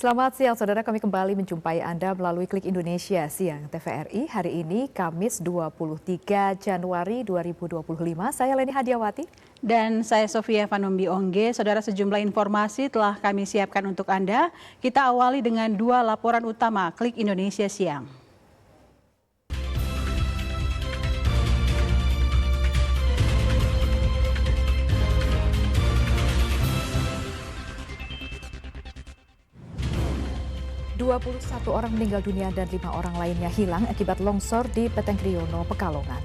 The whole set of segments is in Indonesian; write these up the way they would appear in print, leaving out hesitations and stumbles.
Selamat siang, saudara. Kami kembali menjumpai Anda melalui Klik Indonesia Siang TVRI. Hari ini, Kamis 23 Januari 2025. Saya Leni Hadiawati. Dan saya Sofia Vanombi Ongge. Saudara, sejumlah informasi telah kami siapkan untuk Anda. Kita awali dengan dua laporan utama Klik Indonesia Siang. Satu orang meninggal dunia dan 5 orang lainnya hilang akibat longsor di Peteng Kriono, Pekalongan.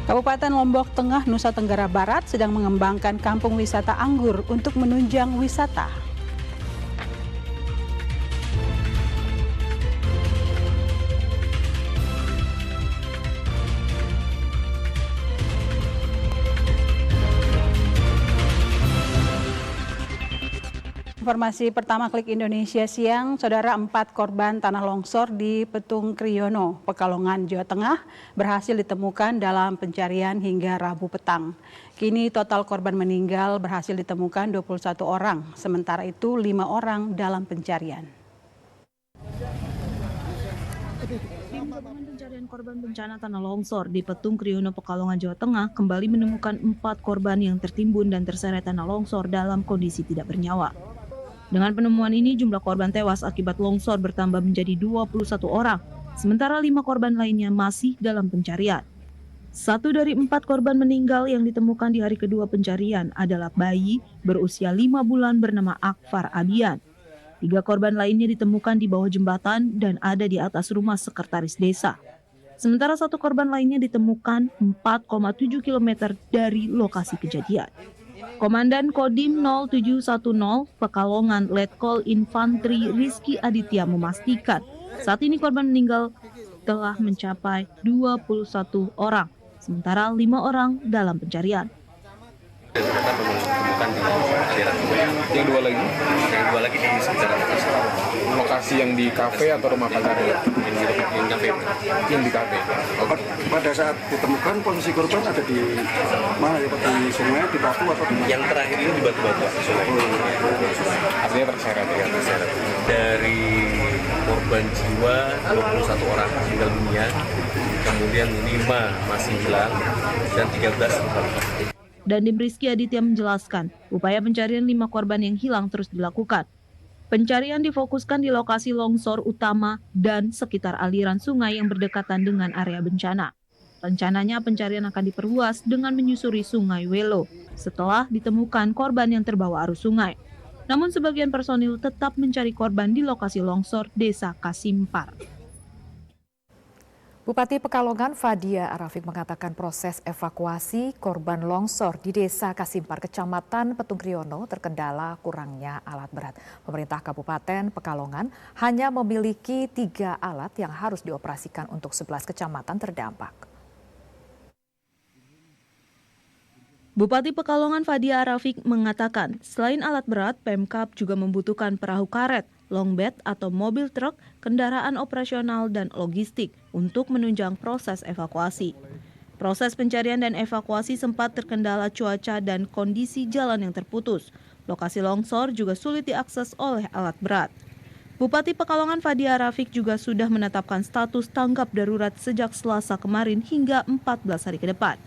Kabupaten Lombok Tengah, Nusa Tenggara Barat sedang mengembangkan kampung wisata anggur untuk menunjang wisata. Informasi pertama Klik Indonesia Siang, saudara, 4 korban tanah longsor di Peteng Kriono, Pekalongan, Jawa Tengah berhasil ditemukan dalam pencarian hingga Rabu petang. Kini total korban meninggal berhasil ditemukan 21 orang, sementara itu 5 orang dalam pencarian. Tim gabungan pencarian korban bencana tanah longsor di Peteng Kriono, Pekalongan, Jawa Tengah kembali menemukan 4 korban yang tertimbun dan terseret tanah longsor dalam kondisi tidak bernyawa. Dengan penemuan ini, jumlah korban tewas akibat longsor bertambah menjadi 21 orang, sementara 5 korban lainnya masih dalam pencarian. 1 dari 4 korban meninggal yang ditemukan di hari kedua pencarian adalah bayi berusia 5 bulan bernama Akfar Abian. 3 korban lainnya ditemukan di bawah jembatan dan ada di atas rumah sekretaris desa. Sementara 1 korban lainnya ditemukan 4,7 km dari lokasi kejadian. Komandan Kodim 0710 Pekalongan Letkol Infantri Rizky Aditya memastikan saat ini korban meninggal telah mencapai 21 orang, sementara 5 orang dalam pencarian. Ternyata belum ditemukan di daerah Kebuyan. Yang dua lagi di sekitar lokasi. Lokasi yang di kafe atau rumah makan? Yang kafe. Yang di kafe. Pada saat ditemukan posisi korban ada di mana ya Pak? Di sungai, di batu atau di... Yang terakhir ini di batu-batu sungai. Artinya terseret ya? Terseret. Dari korban jiwa 21 orang meninggal dunia, kemudian 5 masih hilang dan 13 luka. Dandim Rizky Aditya menjelaskan, upaya pencarian 5 korban yang hilang terus dilakukan. Pencarian difokuskan di lokasi longsor utama dan sekitar aliran sungai yang berdekatan dengan area bencana. Rencananya pencarian akan diperluas dengan menyusuri Sungai Welo setelah ditemukan korban yang terbawa arus sungai. Namun sebagian personil tetap mencari korban di lokasi longsor Desa Kasimpar. Bupati Pekalongan Fadia Arafik mengatakan proses evakuasi korban longsor di Desa Kasimpar, Kecamatan Peteng Kriono terkendala kurangnya alat berat. Pemerintah Kabupaten Pekalongan hanya memiliki 3 alat yang harus dioperasikan untuk 11 kecamatan terdampak. Bupati Pekalongan Fadia Arafik mengatakan selain alat berat, Pemkab juga membutuhkan perahu karet, longbed atau mobil truk, kendaraan operasional dan logistik untuk menunjang proses evakuasi. Proses pencarian dan evakuasi sempat terkendala cuaca dan kondisi jalan yang terputus. Lokasi longsor juga sulit diakses oleh alat berat. Bupati Pekalongan Fadia Arafik juga sudah menetapkan status tanggap darurat sejak Selasa kemarin hingga 14 hari ke depan.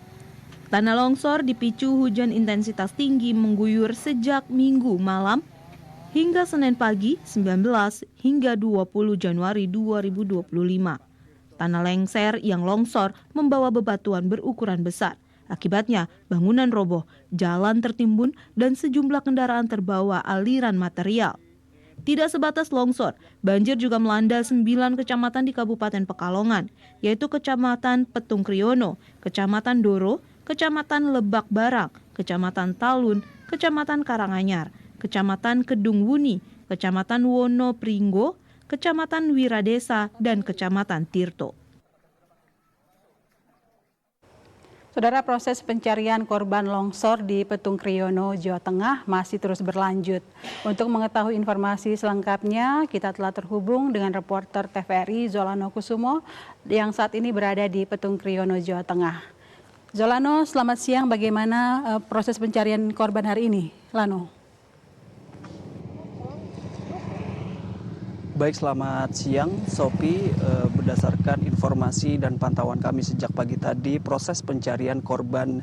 Tanah longsor dipicu hujan intensitas tinggi mengguyur sejak Minggu malam hingga Senin pagi 19 hingga 20 Januari 2025. Tanah lengser yang longsor membawa bebatuan berukuran besar. Akibatnya bangunan roboh, jalan tertimbun dan sejumlah kendaraan terbawa aliran material. Tidak sebatas longsor, banjir juga melanda 9 kecamatan di Kabupaten Pekalongan, yaitu Kecamatan Peteng Kriono, Kecamatan Doro, Kecamatan Lebak Barak, Kecamatan Talun, Kecamatan Karanganyar, Kecamatan Kedung Wuni, Kecamatan Wono Pringgo, Kecamatan Wiradesa, dan Kecamatan Tirto. Saudara, proses pencarian korban longsor di Petung Kriyono, Jawa Tengah masih terus berlanjut. Untuk mengetahui informasi selengkapnya, kita telah terhubung dengan reporter TVRI Zolano Kusumo yang saat ini berada di Petung Kriyono, Jawa Tengah. Zolano, selamat siang. Bagaimana proses pencarian korban hari ini, Lano? Baik, selamat siang, Sophie. Berdasarkan informasi dan pantauan kami sejak pagi tadi, proses pencarian korban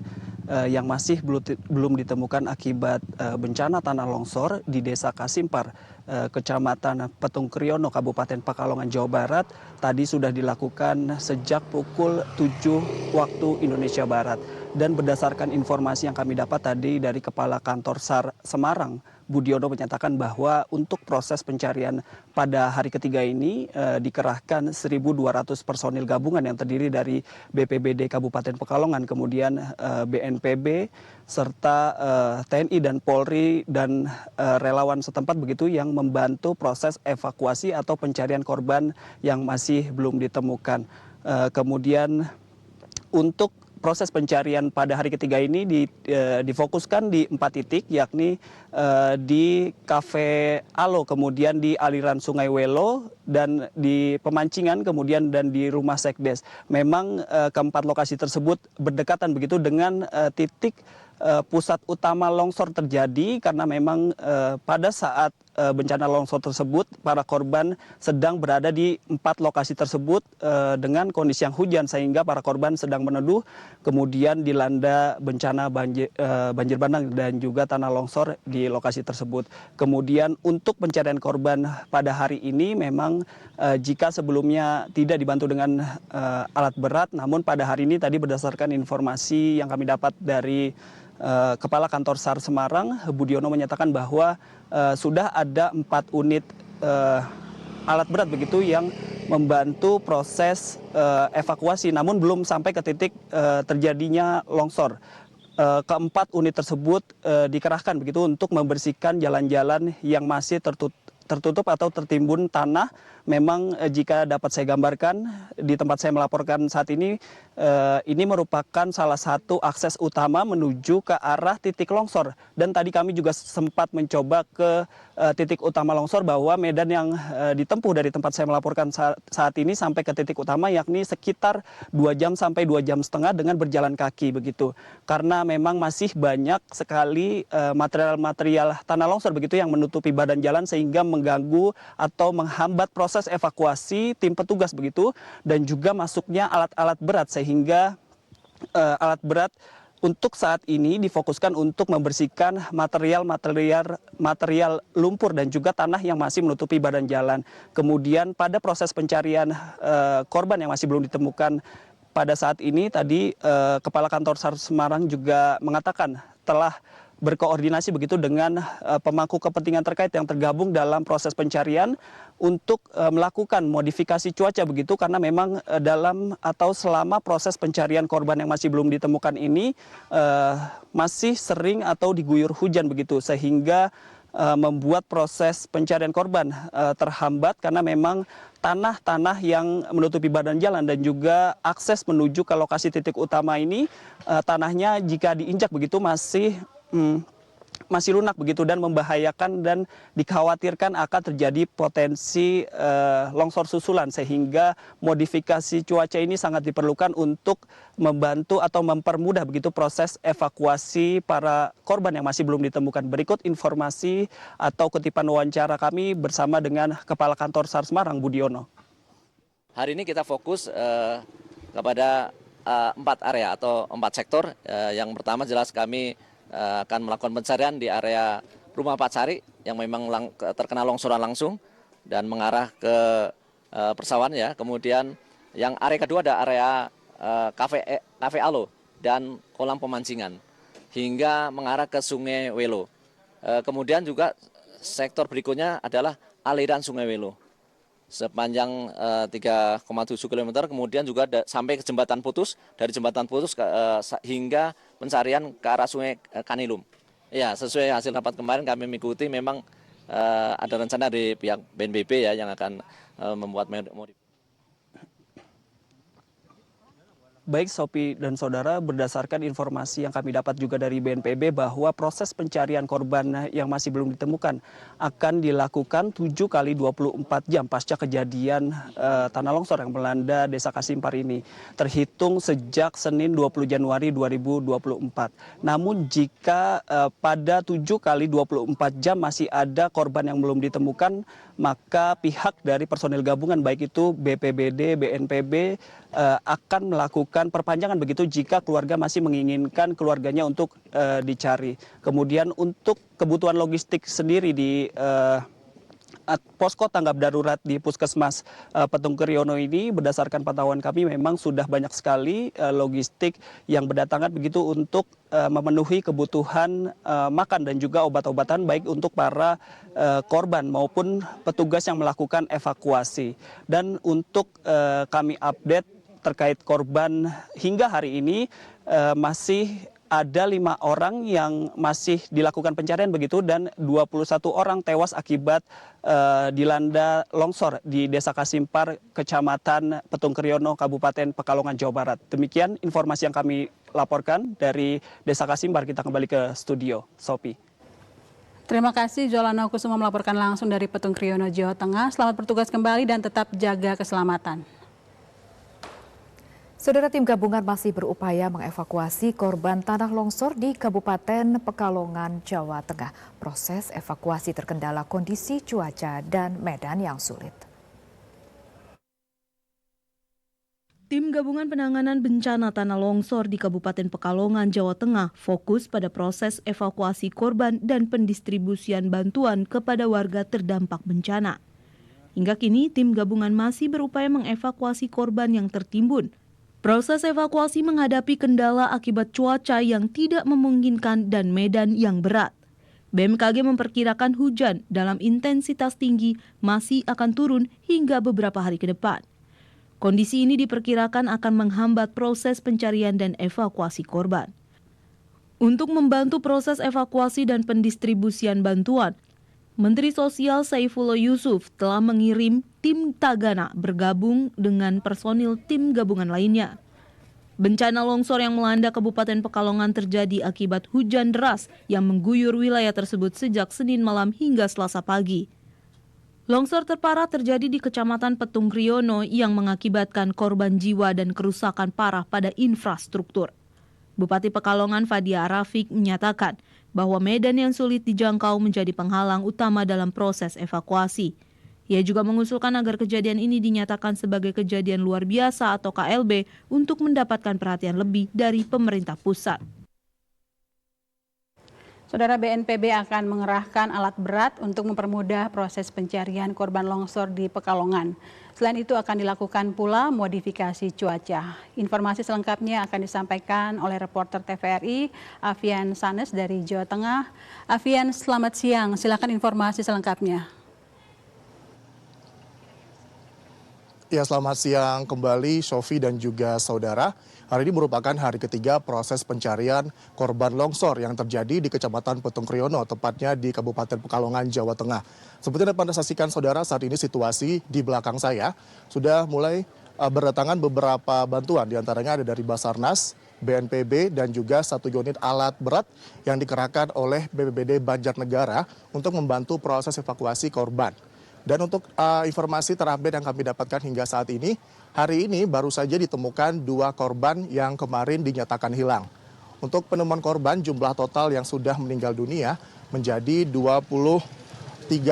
yang masih belum ditemukan akibat bencana tanah longsor di Desa Kasimpar, Kecamatan Petung Kriyono, Kabupaten Pekalongan, Jawa Barat, tadi sudah dilakukan sejak pukul 7 waktu Indonesia Barat. Dan berdasarkan informasi yang kami dapat tadi dari Kepala Kantor SAR Semarang, Budiono, menyatakan bahwa untuk proses pencarian pada hari ketiga ini dikerahkan 1.200 personil gabungan yang terdiri dari BPBD Kabupaten Pekalongan, kemudian BNPB, serta TNI dan Polri dan relawan setempat begitu yang membantu proses evakuasi atau pencarian korban yang masih belum ditemukan. Kemudian untuk proses pencarian pada hari ketiga ini difokuskan di 4 titik, yakni di Cafe Alo, kemudian di aliran Sungai Welo, dan di Pemancingan, kemudian dan di Rumah Sekdes. Memang keempat lokasi tersebut berdekatan begitu dengan titik pusat utama longsor terjadi, karena memang pada saat bencana longsor tersebut para korban sedang berada di 4 lokasi tersebut dengan kondisi yang hujan, sehingga para korban sedang meneduh, kemudian dilanda bencana banjir bandang dan juga tanah longsor di lokasi tersebut. Kemudian untuk pencarian korban pada hari ini memang jika sebelumnya tidak dibantu dengan alat berat, namun pada hari ini tadi berdasarkan informasi yang kami dapat dari Kepala Kantor SAR Semarang, Budiono, menyatakan bahwa sudah ada 4 unit alat berat begitu yang membantu proses evakuasi, namun belum sampai ke titik terjadinya longsor. Keempat unit tersebut dikerahkan begitu untuk membersihkan jalan-jalan yang masih tertutup atau tertimbun tanah. Memang jika dapat saya gambarkan di tempat saya melaporkan saat ini merupakan salah satu akses utama menuju ke arah titik longsor. Dan tadi kami juga sempat mencoba ke titik utama longsor, bahwa medan yang ditempuh dari tempat saya melaporkan saat ini sampai ke titik utama yakni sekitar 2 jam sampai 2 jam setengah dengan berjalan kaki begitu. Karena memang masih banyak sekali material-material tanah longsor begitu yang menutupi badan jalan, sehingga mengganggu atau menghambat proses evakuasi tim petugas begitu, dan juga masuknya alat-alat berat, sehingga alat berat untuk saat ini difokuskan untuk membersihkan material lumpur dan juga tanah yang masih menutupi badan jalan. Kemudian pada proses pencarian korban yang masih belum ditemukan pada saat ini tadi, Kepala Kantor SAR Semarang juga mengatakan telah berkoordinasi begitu dengan pemangku kepentingan terkait yang tergabung dalam proses pencarian untuk melakukan modifikasi cuaca begitu, karena memang dalam atau selama proses pencarian korban yang masih belum ditemukan ini masih sering atau diguyur hujan begitu, sehingga membuat proses pencarian korban terhambat, karena memang tanah-tanah yang menutupi badan jalan dan juga akses menuju ke lokasi titik utama ini, tanahnya jika diinjak begitu masih lunak begitu dan membahayakan, dan dikhawatirkan akan terjadi potensi longsor susulan, sehingga modifikasi cuaca ini sangat diperlukan untuk membantu atau mempermudah begitu proses evakuasi para korban yang masih belum ditemukan. Berikut informasi atau kutipan wawancara kami bersama dengan Kepala Kantor SAR Semarang, Budiono. Hari ini kita fokus kepada 4 area atau 4 sektor. Yang pertama jelas kami akan melakukan pencarian di area Rumah Pak Sari yang memang terkena longsoran langsung dan mengarah ke persawahan ya. Kemudian yang area kedua ada area Cafe Alo dan kolam pemancingan hingga mengarah ke Sungai Welo. Kemudian juga sektor berikutnya adalah aliran Sungai Welo sepanjang 3,7 km, kemudian juga sampai ke Jembatan Putus, dari Jembatan Putus hingga pencarian ke arah Sungai Kanilum. Ya, sesuai hasil rapat kemarin kami mengikuti, memang ada rencana dari pihak BNPB ya yang akan membuat modif. Baik Sophie dan saudara, berdasarkan informasi yang kami dapat juga dari BNPB bahwa proses pencarian korban yang masih belum ditemukan akan dilakukan 7 kali 24 jam pasca kejadian tanah longsor yang melanda Desa Kasimpar ini, terhitung sejak Senin 20 Januari 2024. Namun jika pada 7 kali 24 jam masih ada korban yang belum ditemukan, maka pihak dari personil gabungan baik itu BPBD, BNPB akan melakukan perpanjangan begitu jika keluarga masih menginginkan keluarganya untuk dicari. Kemudian untuk kebutuhan logistik sendiri di posko tanggap darurat di Puskesmas Petung Kriono ini, berdasarkan pantauan kami memang sudah banyak sekali logistik yang berdatangan begitu untuk memenuhi kebutuhan makan dan juga obat-obatan baik untuk para korban maupun petugas yang melakukan evakuasi. Dan untuk kami update terkait korban hingga hari ini masih ada 5 orang yang masih dilakukan pencarian begitu dan 21 orang tewas akibat dilanda longsor di Desa Kasimpar, Kecamatan Petung Kriono, Kabupaten Pekalongan, Jawa Barat. Demikian informasi yang kami laporkan dari Desa Kasimpar. Kita kembali ke studio. Sophie. Terima kasih Jolana Kusuma melaporkan langsung dari Petung Kriono, Jawa Tengah. Selamat bertugas kembali dan tetap jaga keselamatan. Saudara, tim gabungan masih berupaya mengevakuasi korban tanah longsor di Kabupaten Pekalongan, Jawa Tengah. Proses evakuasi terkendala kondisi cuaca dan medan yang sulit. Tim gabungan penanganan bencana tanah longsor di Kabupaten Pekalongan, Jawa Tengah fokus pada proses evakuasi korban dan pendistribusian bantuan kepada warga terdampak bencana. Hingga kini, tim gabungan masih berupaya mengevakuasi korban yang tertimbun. Proses evakuasi menghadapi kendala akibat cuaca yang tidak memungkinkan dan medan yang berat. BMKG memperkirakan hujan dalam intensitas tinggi masih akan turun hingga beberapa hari ke depan. Kondisi ini diperkirakan akan menghambat proses pencarian dan evakuasi korban. Untuk membantu proses evakuasi dan pendistribusian bantuan, Menteri Sosial Saifullah Yusuf telah mengirim tim Tagana bergabung dengan personil tim gabungan lainnya. Bencana longsor yang melanda Kabupaten Pekalongan terjadi akibat hujan deras yang mengguyur wilayah tersebut sejak Senin malam hingga Selasa pagi. Longsor terparah terjadi di Kecamatan Petung Kriono yang mengakibatkan korban jiwa dan kerusakan parah pada infrastruktur. Bupati Pekalongan Fadia Arafik menyatakan bahwa medan yang sulit dijangkau menjadi penghalang utama dalam proses evakuasi. Ia juga mengusulkan agar kejadian ini dinyatakan sebagai kejadian luar biasa atau KLB untuk mendapatkan perhatian lebih dari pemerintah pusat. Saudara, BNPB akan mengerahkan alat berat untuk mempermudah proses pencarian korban longsor di Pekalongan. Selain itu akan dilakukan pula modifikasi cuaca. Informasi selengkapnya akan disampaikan oleh reporter TVRI Afian Sanes dari Jawa Tengah. Afian, selamat siang. Silakan informasi selengkapnya. Ya, selamat siang kembali Sophie dan juga saudara. Hari ini merupakan hari ketiga proses pencarian korban longsor yang terjadi di Kecamatan Petung Kriono, tepatnya di Kabupaten Pekalongan, Jawa Tengah. Seperti yang Anda saksikan saudara, saat ini situasi di belakang saya sudah mulai berdatangan beberapa bantuan, diantaranya ada dari Basarnas, BNPB, dan juga 1 unit alat berat yang dikerahkan oleh BPBD Banjarnegara untuk membantu proses evakuasi korban. Dan untuk informasi terupdate yang kami dapatkan hingga saat ini, hari ini baru saja ditemukan 2 korban yang kemarin dinyatakan hilang. Untuk penemuan korban, jumlah total yang sudah meninggal dunia menjadi 23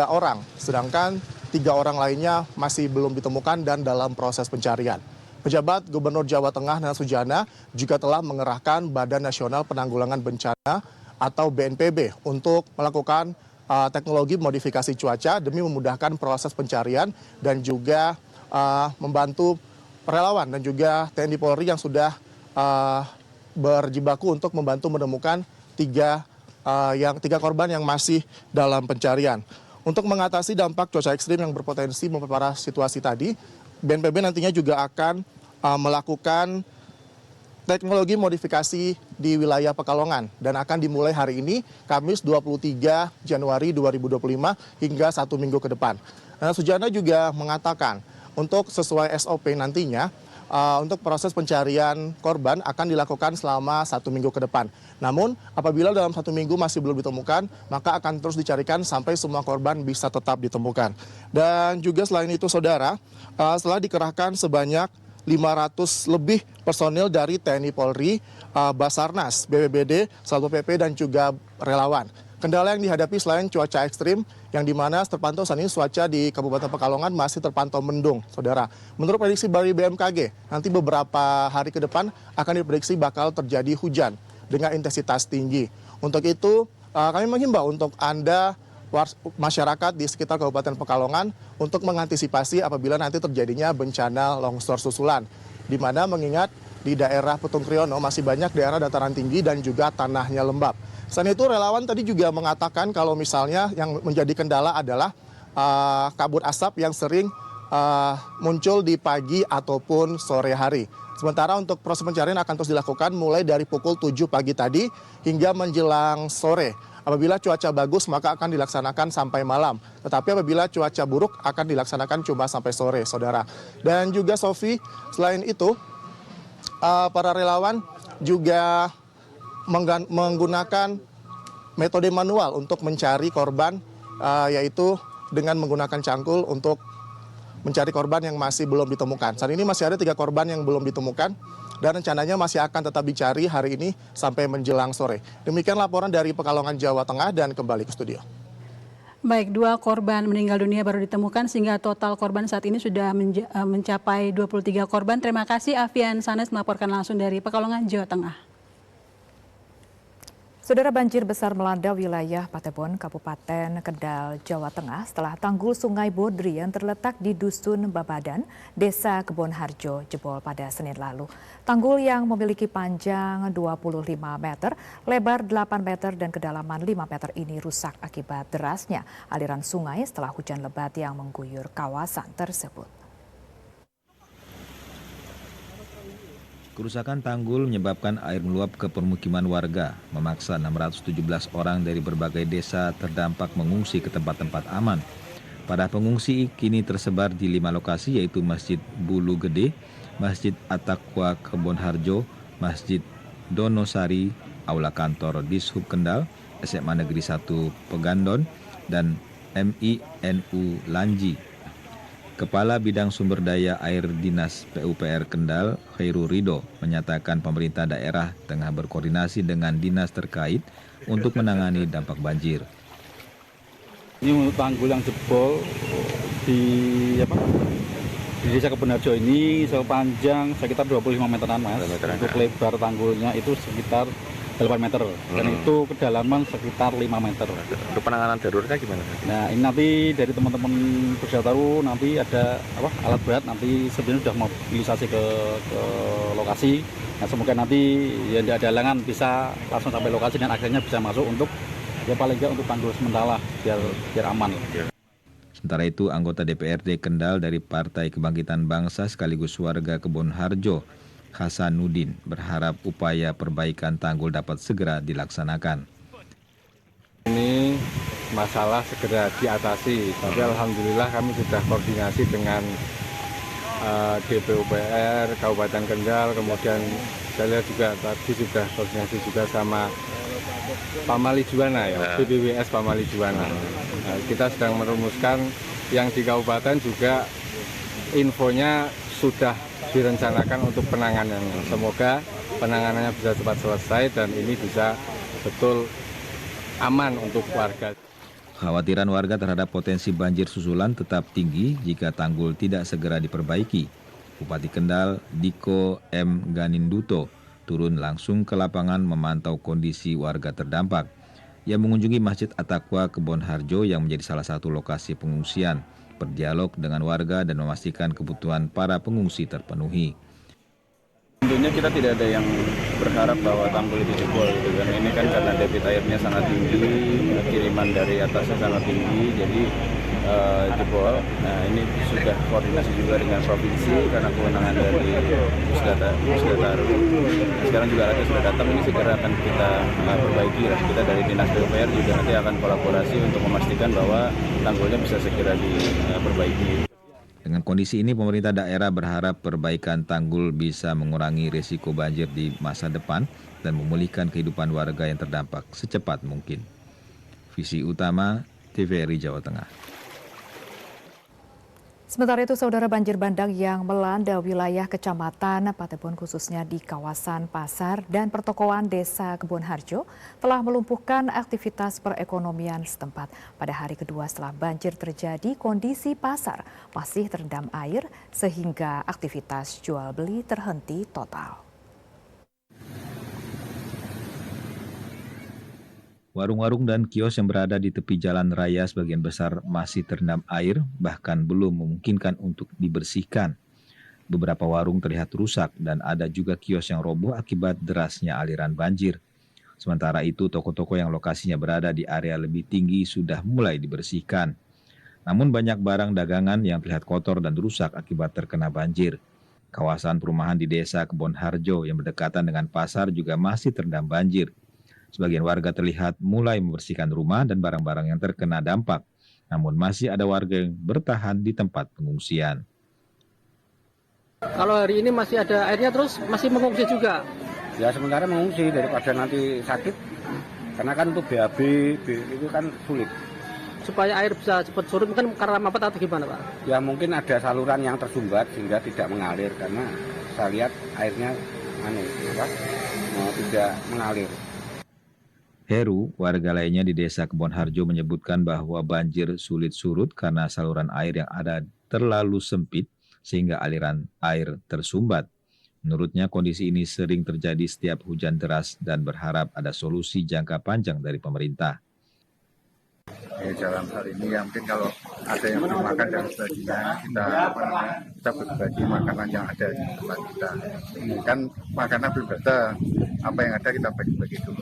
orang, sedangkan 3 orang lainnya masih belum ditemukan dan dalam proses pencarian. Pejabat Gubernur Jawa Tengah Nana Sujana juga telah mengerahkan Badan Nasional Penanggulangan Bencana atau BNPB untuk melakukan teknologi modifikasi cuaca demi memudahkan proses pencarian dan juga membantu relawan dan juga TNI Polri yang sudah berjibaku untuk membantu menemukan 3 korban yang masih dalam pencarian. Untuk mengatasi dampak cuaca ekstrim yang berpotensi memperparah situasi tadi, BNPB nantinya juga akan melakukan teknologi modifikasi di wilayah Pekalongan dan akan dimulai hari ini, Kamis 23 Januari 2025 hingga 1 minggu ke depan. Nah, Sujana juga mengatakan untuk sesuai SOP nantinya untuk proses pencarian korban akan dilakukan selama 1 minggu ke depan. Namun apabila dalam 1 minggu masih belum ditemukan, maka akan terus dicarikan sampai semua korban bisa tetap ditemukan. Dan juga selain itu saudara, setelah dikerahkan sebanyak 500 lebih personil dari TNI Polri, Basarnas, BPBD, Satpol PP, dan juga relawan. Kendala yang dihadapi selain cuaca ekstrim, yang dimana terpantau saat ini cuaca di Kabupaten Pekalongan masih terpantau mendung, saudara. Menurut prediksi dari BMKG, nanti beberapa hari ke depan akan diprediksi bakal terjadi hujan dengan intensitas tinggi. Untuk itu, kami menghimbau untuk Anda masyarakat di sekitar Kabupaten Pekalongan untuk mengantisipasi apabila nanti terjadinya bencana longsor susulan, di mana mengingat di daerah Petung Kriono masih banyak daerah dataran tinggi dan juga tanahnya lembab. Selain itu relawan tadi juga mengatakan kalau misalnya yang menjadi kendala adalah kabut asap yang sering muncul di pagi ataupun sore hari. Sementara untuk proses pencarian akan terus dilakukan mulai dari pukul 7 pagi tadi hingga menjelang sore. Apabila cuaca bagus maka akan dilaksanakan sampai malam. Tetapi apabila cuaca buruk akan dilaksanakan cuma sampai sore, saudara. Dan juga Sofi, selain itu para relawan juga menggunakan metode manual untuk mencari korban, yaitu dengan menggunakan cangkul untuk mencari korban yang masih belum ditemukan. Saat ini masih ada 3 korban yang belum ditemukan dan rencananya masih akan tetap dicari hari ini sampai menjelang sore. Demikian laporan dari Pekalongan, Jawa Tengah, dan kembali ke studio. Baik, 2 korban meninggal dunia baru ditemukan sehingga total korban saat ini sudah mencapai 23 korban. Terima kasih Afian Sanes melaporkan langsung dari Pekalongan, Jawa Tengah. Saudara, banjir besar melanda wilayah Patebon, Kabupaten Kendal, Jawa Tengah setelah tanggul Sungai Bodri yang terletak di Dusun Babadan, Desa Kebonharjo, jebol pada Senin lalu. Tanggul yang memiliki panjang 25 meter, lebar 8 meter dan kedalaman 5 meter ini rusak akibat derasnya aliran sungai setelah hujan lebat yang mengguyur kawasan tersebut. Kerusakan tanggul menyebabkan air meluap ke permukiman warga, memaksa 617 orang dari berbagai desa terdampak mengungsi ke tempat-tempat aman. Para pengungsi kini tersebar di 5 lokasi yaitu Masjid Bulu Gede, Masjid At-Taqwa Kebonharjo, Masjid Donosari, Aula Kantor Dishub Kendal, SMA Negeri 1 Pegandon, dan MINU Lanji. Kepala Bidang Sumber Daya Air Dinas PUPR Kendal, Khairul Ridho, menyatakan pemerintah daerah tengah berkoordinasi dengan dinas terkait untuk menangani dampak banjir. Ini untuk tanggul yang jebol di Desa Kebonharjo ini sepanjang sekitar 25 meteran, Mas. Untuk lebar tanggulnya itu sekitar 8 meter dan itu kedalaman sekitar 5 meter. Untuk penanganan daruratnya gimana? Nah, ini nanti dari teman-teman Pusdataru nanti ada alat berat, nanti sebenarnya sudah mobilisasi ke lokasi. Nah, semoga nanti ya tidak ada halangan bisa langsung sampai lokasi dan akhirnya bisa masuk untuk ya paling nggak untuk tanggul sementara biar aman. Sementara itu, anggota DPRD Kendal dari Partai Kebangkitan Bangsa sekaligus warga Kebonharjo, Hasanuddin, berharap upaya perbaikan tanggul dapat segera dilaksanakan. Ini masalah segera diatasi, tapi alhamdulillah kami sudah koordinasi dengan DPUPR Kabupaten Kendal, kemudian saya lihat juga tadi sudah koordinasi juga sama Pamali Juwana ya, BPWS Pamali Juwana. Nah, kita sedang merumuskan yang di kabupaten juga infonya sudah direncanakan untuk penanganannya. Semoga penanganannya bisa cepat selesai dan ini bisa betul aman untuk warga. Kekhawatiran warga terhadap potensi banjir susulan tetap tinggi jika tanggul tidak segera diperbaiki. Bupati Kendal, Diko M. Ganinduto, turun langsung ke lapangan memantau kondisi warga terdampak. Ia mengunjungi Masjid At-Taqwa Kebonharjo yang menjadi salah satu lokasi pengungsian, berdialog dengan warga dan memastikan kebutuhan para pengungsi terpenuhi. Tentunya kita tidak ada yang berharap bahwa tanggul itu jebol gitu kan. Ini kan karena debit airnya sangat tinggi, kiriman dari atasnya sangat tinggi, jadi jebol. Nah, ini sudah koordinasi juga dengan provinsi karena kewenangan dari Pusdataru. Sekarang juga rakyat sudah datang, ini segera akan kita perbaiki. Kita dari Dinas PUPR juga nanti akan kolaborasi untuk memastikan bahwa tanggulnya bisa segera diperbaiki. Dengan kondisi ini, pemerintah daerah berharap perbaikan tanggul bisa mengurangi risiko banjir di masa depan dan memulihkan kehidupan warga yang terdampak secepat mungkin. Visi Utama, TVRI Jawa Tengah. Sementara itu, saudara, banjir bandang yang melanda wilayah Kecamatan Patepon khususnya di kawasan pasar dan pertokoan Desa Kebon Harjo telah melumpuhkan aktivitas perekonomian setempat. Pada hari kedua setelah banjir terjadi, kondisi pasar masih terendam air sehingga aktivitas jual beli terhenti total. Warung-warung dan kios yang berada di tepi jalan raya sebagian besar masih terendam air, bahkan belum memungkinkan untuk dibersihkan. Beberapa warung terlihat rusak dan ada juga kios yang roboh akibat derasnya aliran banjir. Sementara itu, toko-toko yang lokasinya berada di area lebih tinggi sudah mulai dibersihkan. Namun banyak barang dagangan yang terlihat kotor dan rusak akibat terkena banjir. Kawasan perumahan di Desa Kebon Harjo yang berdekatan dengan pasar juga masih terendam banjir. Sebagian warga terlihat mulai membersihkan rumah dan barang-barang yang terkena dampak. Namun masih ada warga yang bertahan di tempat pengungsian. Kalau hari ini masih ada airnya terus masih mengungsi juga? Ya sementara mengungsi daripada nanti sakit. Karena kan untuk BAB itu kan sulit. Supaya air bisa cepat surut kan karena mampet atau gimana, Pak? Ya mungkin ada saluran yang tersumbat sehingga tidak mengalir. Karena saya lihat airnya tidak mengalir. Heru, warga lainnya di Desa Kebon Harjo menyebutkan bahwa banjir sulit surut karena saluran air yang ada terlalu sempit sehingga aliran air tersumbat. Menurutnya kondisi ini sering terjadi setiap hujan deras dan berharap ada solusi jangka panjang dari pemerintah. Dalam hal ini ya mungkin kalau ada yang belum makan dan sebagainya kita berbagi makanan yang ada di tempat kita. Kan makanan belum ada, apa yang ada kita bagi-bagi dulu.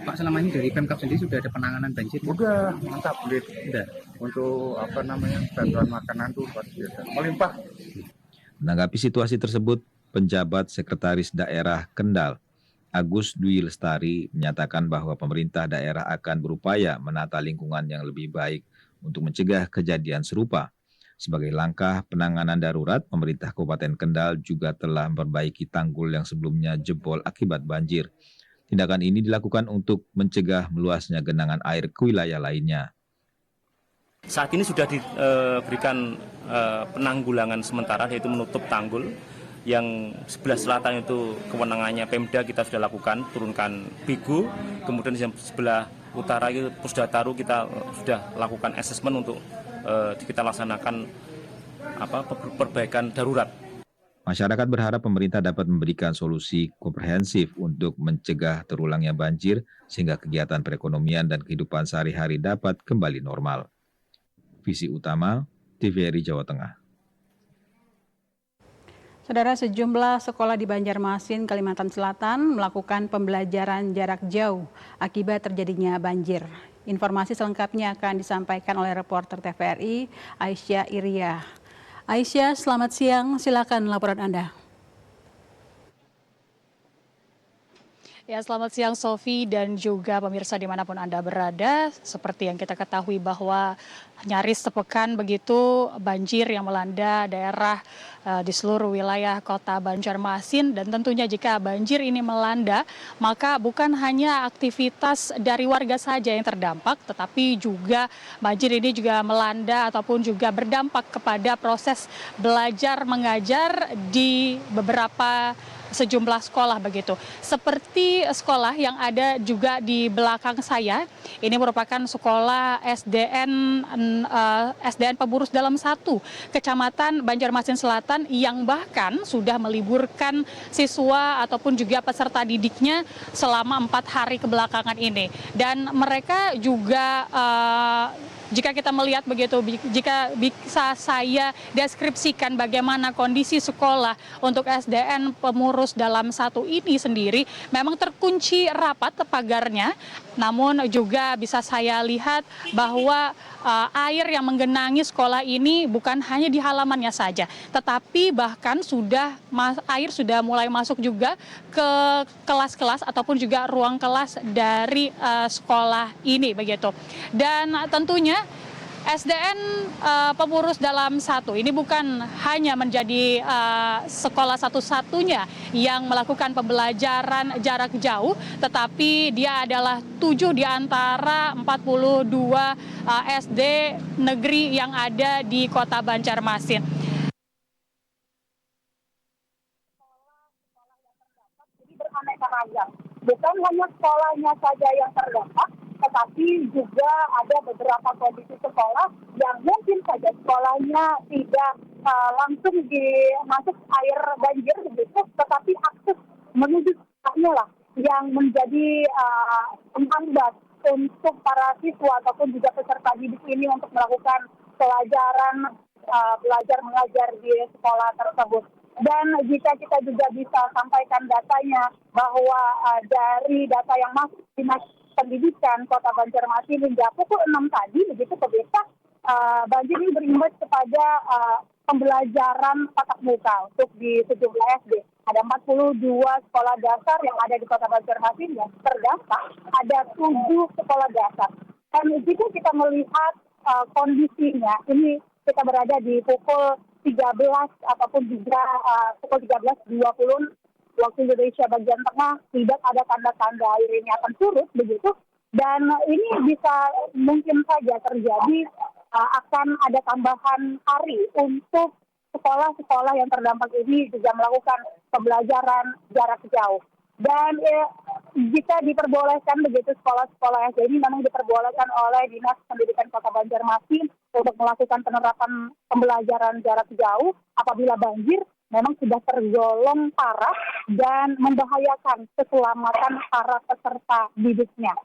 Pak, selama ini dari Pemkab sendiri sudah ada penanganan banjir? Udah, mantap, udah. Untuk bantuan makanan itu luar biasa, melimpah. Menanggapi situasi tersebut, penjabat Sekretaris Daerah Kendal Agus Dwi Lestari menyatakan bahwa pemerintah daerah akan berupaya menata lingkungan yang lebih baik untuk mencegah kejadian serupa. Sebagai langkah penanganan darurat, pemerintah Kabupaten Kendal juga telah memperbaiki tanggul yang sebelumnya jebol akibat banjir. Tindakan ini dilakukan untuk mencegah meluasnya genangan air ke wilayah lainnya. Saat ini sudah diberikan penanggulangan sementara, yaitu menutup tanggul. Yang sebelah selatan itu kewenangannya Pemda kita sudah lakukan, turunkan bigu. Kemudian yang sebelah utara itu Pusdataru kita sudah lakukan asesmen untuk kita laksanakan perbaikan darurat. Masyarakat berharap pemerintah dapat memberikan solusi komprehensif untuk mencegah terulangnya banjir sehingga kegiatan perekonomian dan kehidupan sehari-hari dapat kembali normal. Visi Utama, TVRI Jawa Tengah. Saudara, sejumlah sekolah di Banjarmasin, Kalimantan Selatan melakukan pembelajaran jarak jauh akibat terjadinya banjir. Informasi selengkapnya akan disampaikan oleh reporter TVRI Aisyah Iria. Aisyah, selamat siang. Silakan laporan Anda. Ya, selamat siang Sofi dan juga pemirsa dimanapun Anda berada. Seperti yang kita ketahui bahwa nyaris sepekan begitu banjir yang melanda daerah di seluruh wilayah kota Banjarmasin. Dan tentunya jika banjir ini melanda, maka bukan hanya aktivitas dari warga saja yang terdampak, tetapi juga banjir ini juga melanda ataupun juga berdampak kepada proses belajar mengajar di beberapa sejumlah sekolah begitu. Seperti sekolah yang ada juga di belakang saya, ini merupakan sekolah SDN Pemurus Dalam 1, Kecamatan Banjarmasin Selatan, yang bahkan sudah meliburkan siswa ataupun juga peserta didiknya selama 4 hari kebelakangan ini. Dan mereka juga jika kita melihat begitu, jika bisa saya deskripsikan bagaimana kondisi sekolah untuk SDN Pemurus Dalam 1 ini sendiri, memang terkunci rapat pagarnya, namun juga bisa saya lihat bahwa air yang menggenangi sekolah ini bukan hanya di halamannya saja, tetapi bahkan air sudah mulai masuk juga ke kelas-kelas ataupun juga ruang kelas dari sekolah ini begitu. Dan tentunya SDN Pemurus Dalam 1 ini bukan hanya menjadi sekolah satu-satunya yang melakukan pembelajaran jarak jauh, tetapi dia adalah 7 di antara 42 SD negeri yang ada di Kota Banjarmasin. Beraneka ragam. Bukan hanya sekolahnya saja yang terdampak, tetapi juga ada beberapa kondisi sekolah yang mungkin saja sekolahnya tidak langsung masuk air banjir begitu, tetapi akses menuju sekolahnya lah yang menjadi penghambat untuk para siswa ataupun juga peserta didik ini untuk melakukan pelajaran belajar mengajar di sekolah tersebut. Dan jika kita juga bisa sampaikan datanya bahwa dari data yang masuk Dinas Pendidikan Kota Banjarmasin hingga pukul 6 tadi, begitu pemirsa, banjir ini berimbas kepada pembelajaran tatap muka untuk di sejumlah SD. Ada 42 sekolah dasar yang ada di Kota Banjarmasin yang terdampak, ada 7 sekolah dasar. Dan jika kita melihat kondisinya, ini kita berada di pukul 13 ataupun juga pukul 13.20 waktu Indonesia bagian tengah, tidak ada tanda-tanda air ini akan surut begitu, dan ini bisa mungkin saja terjadi akan ada tambahan hari untuk sekolah-sekolah yang terdampak ini juga melakukan pembelajaran jarak jauh. Dan jika diperbolehkan begitu sekolah-sekolah SD ini memang diperbolehkan oleh Dinas Pendidikan Kota Banjarmasin untuk melakukan penerapan pembelajaran jarak jauh apabila banjir memang sudah tergolong parah dan membahayakan keselamatan para peserta didiknya.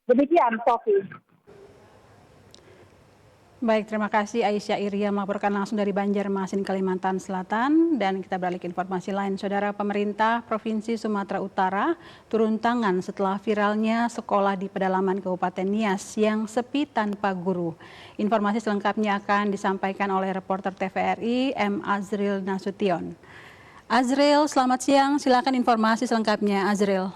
Demikian, Sofi. Baik, terima kasih Aisyah Iria melaporkan langsung dari Banjarmasin, Kalimantan Selatan. Dan kita beralih ke informasi lain. Saudara, pemerintah Provinsi Sumatera Utara turun tangan setelah viralnya sekolah di pedalaman Kabupaten Nias yang sepi tanpa guru. Informasi selengkapnya akan disampaikan oleh reporter TVRI M. Azril Nasution. Azril, selamat siang. Silakan informasi selengkapnya, Azril.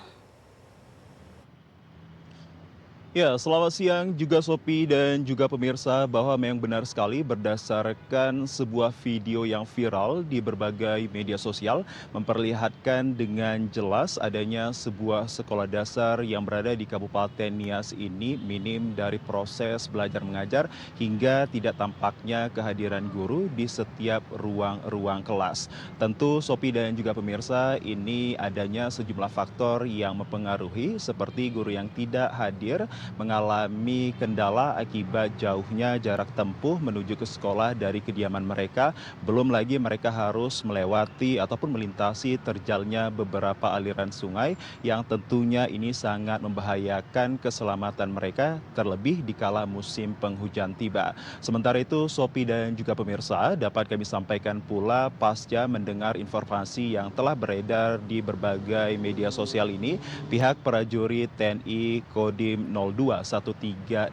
Ya, selamat siang juga Sophie dan juga pemirsa, bahwa memang benar sekali berdasarkan sebuah video yang viral di berbagai media sosial memperlihatkan dengan jelas adanya sebuah sekolah dasar yang berada di Kabupaten Nias ini minim dari proses belajar mengajar hingga tidak tampaknya kehadiran guru di setiap ruang-ruang kelas. Tentu Sophie dan juga pemirsa, ini adanya sejumlah faktor yang mempengaruhi seperti guru yang tidak hadir mengalami kendala akibat jauhnya jarak tempuh menuju ke sekolah dari kediaman mereka. Belum lagi mereka harus melewati ataupun melintasi terjalnya beberapa aliran sungai yang tentunya ini sangat membahayakan keselamatan mereka, terlebih di kala musim penghujan tiba. Sementara itu, Sophie dan juga pemirsa, dapat kami sampaikan pula pasca mendengar informasi yang telah beredar di berbagai media sosial ini, pihak prajurit TNI Kodim 0213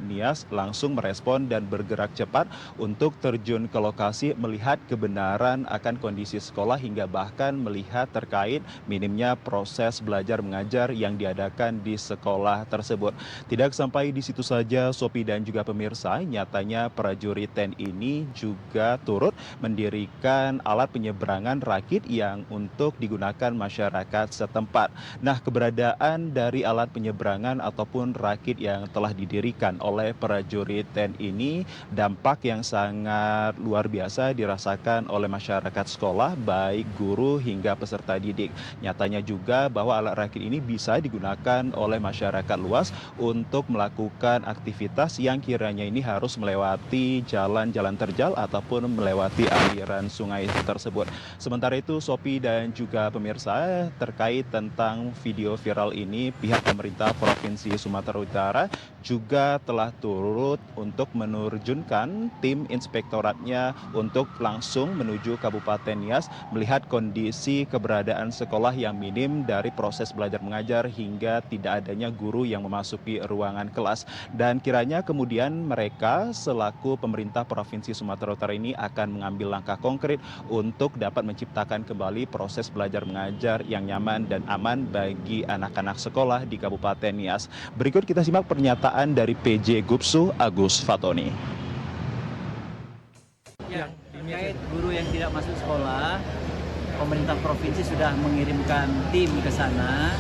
Nias langsung merespon dan bergerak cepat untuk terjun ke lokasi melihat kebenaran akan kondisi sekolah hingga bahkan melihat terkait minimnya proses belajar mengajar yang diadakan di sekolah tersebut. Tidak sampai di situ saja Sophie dan juga pemirsa, nyatanya prajurit TNI ini juga turut mendirikan alat penyeberangan rakit yang untuk digunakan masyarakat setempat. Nah, keberadaan dari alat penyeberangan ataupun rakit yang telah didirikan oleh prajurit TNI ini dampak yang sangat luar biasa dirasakan oleh masyarakat sekolah, baik guru hingga peserta didik. Nyatanya juga bahwa alat rakit ini bisa digunakan oleh masyarakat luas untuk melakukan aktivitas yang kiranya ini harus melewati jalan-jalan terjal ataupun melewati aliran sungai tersebut. Sementara itu, Sophie dan juga pemirsa, terkait tentang video viral ini, pihak pemerintah Provinsi Sumatera Utara juga telah turut untuk menerjunkan tim inspektoratnya untuk langsung menuju Kabupaten Nias melihat kondisi keberadaan sekolah yang minim dari proses belajar mengajar hingga tidak adanya guru yang memasuki ruangan kelas. Dan kiranya kemudian mereka selaku pemerintah Provinsi Sumatera Utara ini akan mengambil langkah konkret untuk dapat menciptakan kembali proses belajar mengajar yang nyaman dan aman bagi anak-anak sekolah di Kabupaten Nias. Berikut kita simak pernyataan dari PJ Gupsu Agus Fatoni. Ya, terkait guru yang tidak masuk sekolah, pemerintah provinsi sudah mengirimkan tim ke sana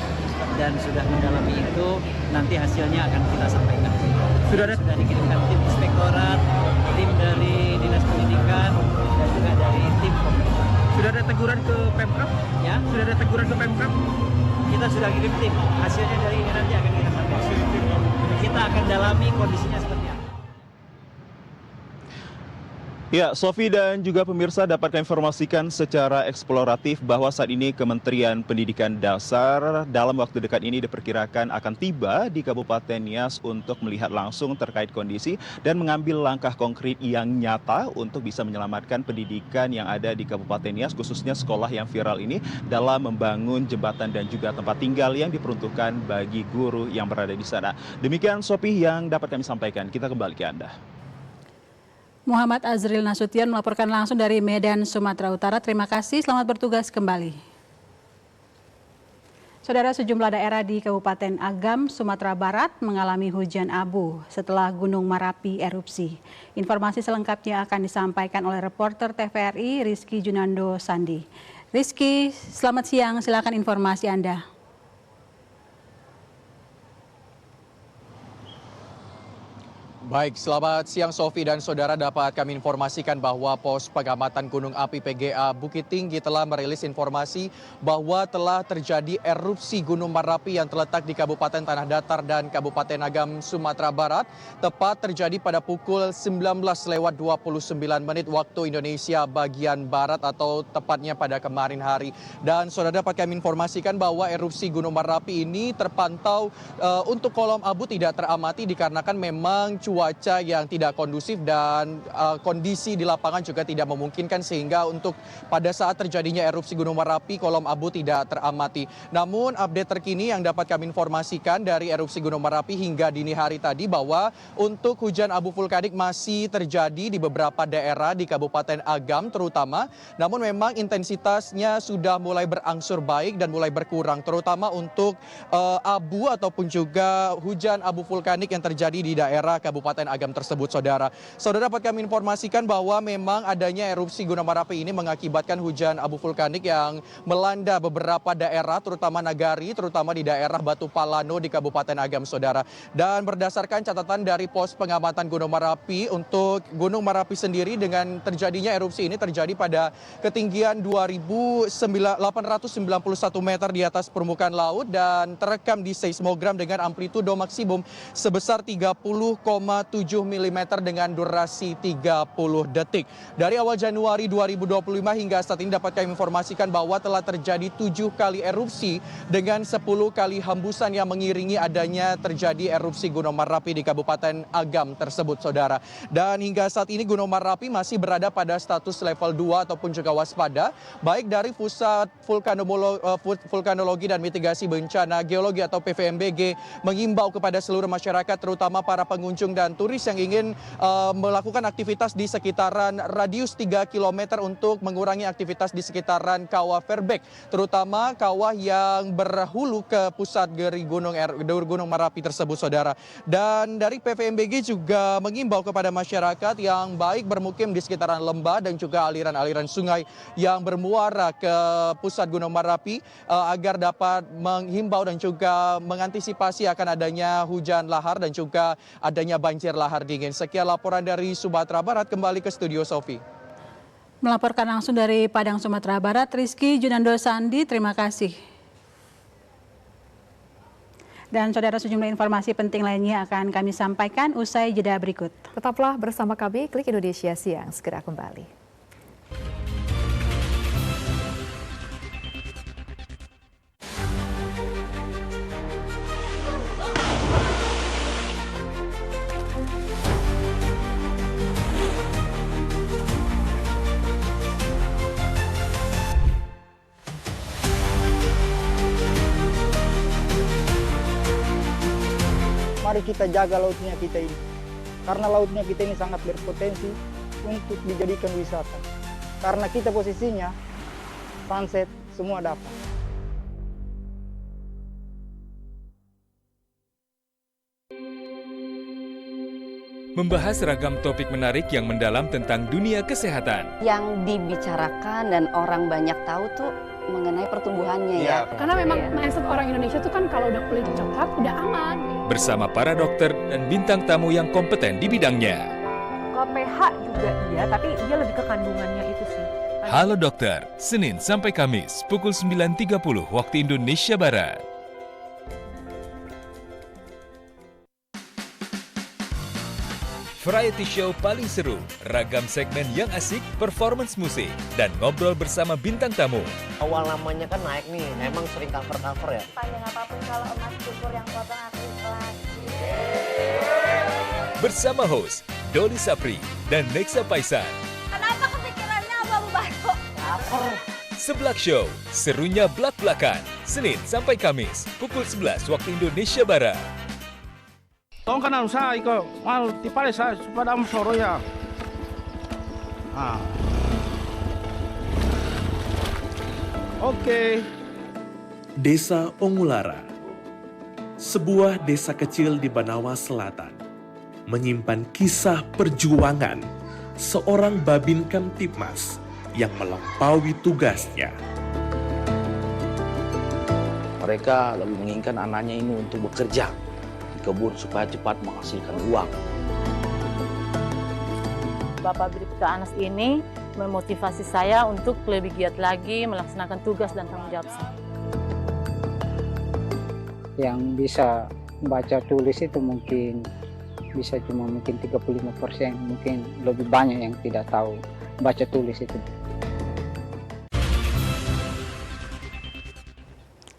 dan sudah mendalami itu, nanti hasilnya akan kita sampaikan. Sudah dikirimkan tim inspektorat, tim dari Dinas Pendidikan, dan juga dari tim pemerintah. Sudah ada teguran ke Pemkab? Ya. Sudah ada teguran ke Pemkab? Kita sudah kirim tim, hasilnya dari ini nanti akan kita sampaikan. Kita akan dalami kondisinya seperti apa. Ya, Sofi dan juga pemirsa dapat kami informasikan secara eksploratif bahwa saat ini Kementerian Pendidikan Dasar dalam waktu dekat ini diperkirakan akan tiba di Kabupaten Nias untuk melihat langsung terkait kondisi dan mengambil langkah konkret yang nyata untuk bisa menyelamatkan pendidikan yang ada di Kabupaten Nias, khususnya sekolah yang viral ini, dalam membangun jembatan dan juga tempat tinggal yang diperuntukkan bagi guru yang berada di sana. Demikian Sofi yang dapat kami sampaikan. Kita kembali ke Anda. Muhammad Azril Nasution melaporkan langsung dari Medan, Sumatera Utara. Terima kasih, selamat bertugas kembali. Saudara, sejumlah daerah di Kabupaten Agam, Sumatera Barat mengalami hujan abu setelah Gunung Merapi erupsi. Informasi selengkapnya akan disampaikan oleh reporter TVRI Rizky Junando Sandi. Rizky, selamat siang, silakan informasi Anda. Baik, selamat siang Sofi dan saudara, dapat kami informasikan bahwa Pos Pengamatan Gunung Api PGA Bukit Tinggi telah merilis informasi bahwa telah terjadi erupsi Gunung Merapi yang terletak di Kabupaten Tanah Datar dan Kabupaten Agam, Sumatera Barat. Tepat terjadi pada pukul 19:29 waktu Indonesia bagian Barat atau tepatnya pada kemarin hari. Dan saudara, dapat kami informasikan bahwa erupsi Gunung Merapi ini terpantau untuk kolom abu tidak teramati dikarenakan memang cuaca yang tidak kondusif dan kondisi di lapangan juga tidak memungkinkan, sehingga untuk pada saat terjadinya erupsi Gunung Merapi kolom abu tidak teramati. Namun update terkini yang dapat kami informasikan dari erupsi Gunung Merapi hingga dini hari tadi bahwa untuk hujan abu vulkanik masih terjadi di beberapa daerah di Kabupaten Agam terutama, namun memang intensitasnya sudah mulai berangsur baik dan mulai berkurang, terutama untuk abu ataupun juga hujan abu vulkanik yang terjadi di daerah Kabupaten Agam tersebut, saudara. Saudara, dapat kami informasikan bahwa memang adanya erupsi Gunung Merapi ini mengakibatkan hujan abu vulkanik yang melanda beberapa daerah, terutama Nagari, terutama di daerah Batu Palano di Kabupaten Agam, saudara. Dan berdasarkan catatan dari Pos Pengamatan Gunung Merapi, untuk Gunung Merapi sendiri dengan terjadinya erupsi ini terjadi pada ketinggian 2.891 meter di atas permukaan laut dan terekam di seismogram dengan amplitudo maksimum sebesar 30,7 mm dengan durasi 30 detik. Dari awal Januari 2025 hingga saat ini dapat kami informasikan bahwa telah terjadi 7 kali erupsi dengan 10 kali hembusan yang mengiringi adanya terjadi erupsi Gunung Merapi di Kabupaten Agam tersebut, saudara. Dan hingga saat ini Gunung Merapi masih berada pada status level 2 ataupun juga waspada, baik dari Pusat Vulkanologi dan Mitigasi Bencana Geologi atau PVMBG mengimbau kepada seluruh masyarakat, terutama para pengunjung dan turis yang ingin melakukan aktivitas di sekitaran radius 3 km untuk mengurangi aktivitas di sekitaran Kawah Verbek, terutama kawah yang berhulu ke pusat dari Gunung Merapi tersebut, saudara. Dan dari PVMBG juga mengimbau kepada masyarakat yang baik bermukim di sekitaran lembah dan juga aliran-aliran sungai yang bermuara ke pusat Gunung Merapi agar dapat menghimbau dan juga mengantisipasi akan adanya hujan lahar dan juga adanya banjir lahar dingin. Sekian laporan dari Sumatera Barat, kembali ke studio Sofi. Melaporkan langsung dari Padang, Sumatera Barat, Rizky Junando Sandi, terima kasih. Dan saudara, sejumlah informasi penting lainnya akan kami sampaikan usai jeda berikut. Tetaplah bersama kami, Klik Indonesia Siang, segera kembali. Mari kita jaga lautnya kita ini, karena lautnya kita ini sangat berpotensi untuk dijadikan wisata. Karena kita posisinya sunset semua dapat. membahas ragam topik menarik yang mendalam tentang dunia kesehatan. Yang dibicarakan dan orang banyak tahu tuh mengenai pertumbuhannya ya. Karena memang mindset orang Indonesia tuh kan kalau udah kulit coklat udah aman. Bersama para dokter dan bintang tamu yang kompeten di bidangnya. Kalau pH juga iya, tapi dia lebih ke kandungannya itu sih. Halo Dokter, Senin sampai Kamis pukul 9.30 waktu Indonesia Barat. Variety show paling seru, ragam segmen yang asik, performance musik, dan ngobrol bersama bintang tamu. Awal namanya kan naik nih, emang sering cover ya? Panjang apapun kalau emas cukur yang potong aku ikhlas. Bersama host Doli Sapri dan Nexa Paisan. Kenapa kepikirannya abang batu? Seblak Show, serunya blak-blakan. Senin sampai Kamis, pukul 11 waktu Indonesia Barat. Tong kanan sa iko mal tipale sa supaya soro ya. Oke. Desa Ongulara, sebuah desa kecil di Banawa Selatan, menyimpan kisah perjuangan seorang Babin Kamtipmas yang melampaui tugasnya. Mereka lebih menginginkan anaknya ini untuk bekerja kebun supaya cepat menghasilkan uang. Bapak Bribka Anas ini memotivasi saya untuk lebih giat lagi melaksanakan tugas dan tanggung jawab saya. Yang bisa baca tulis itu mungkin bisa cuma mungkin 35%, mungkin lebih banyak yang tidak tahu baca tulis itu.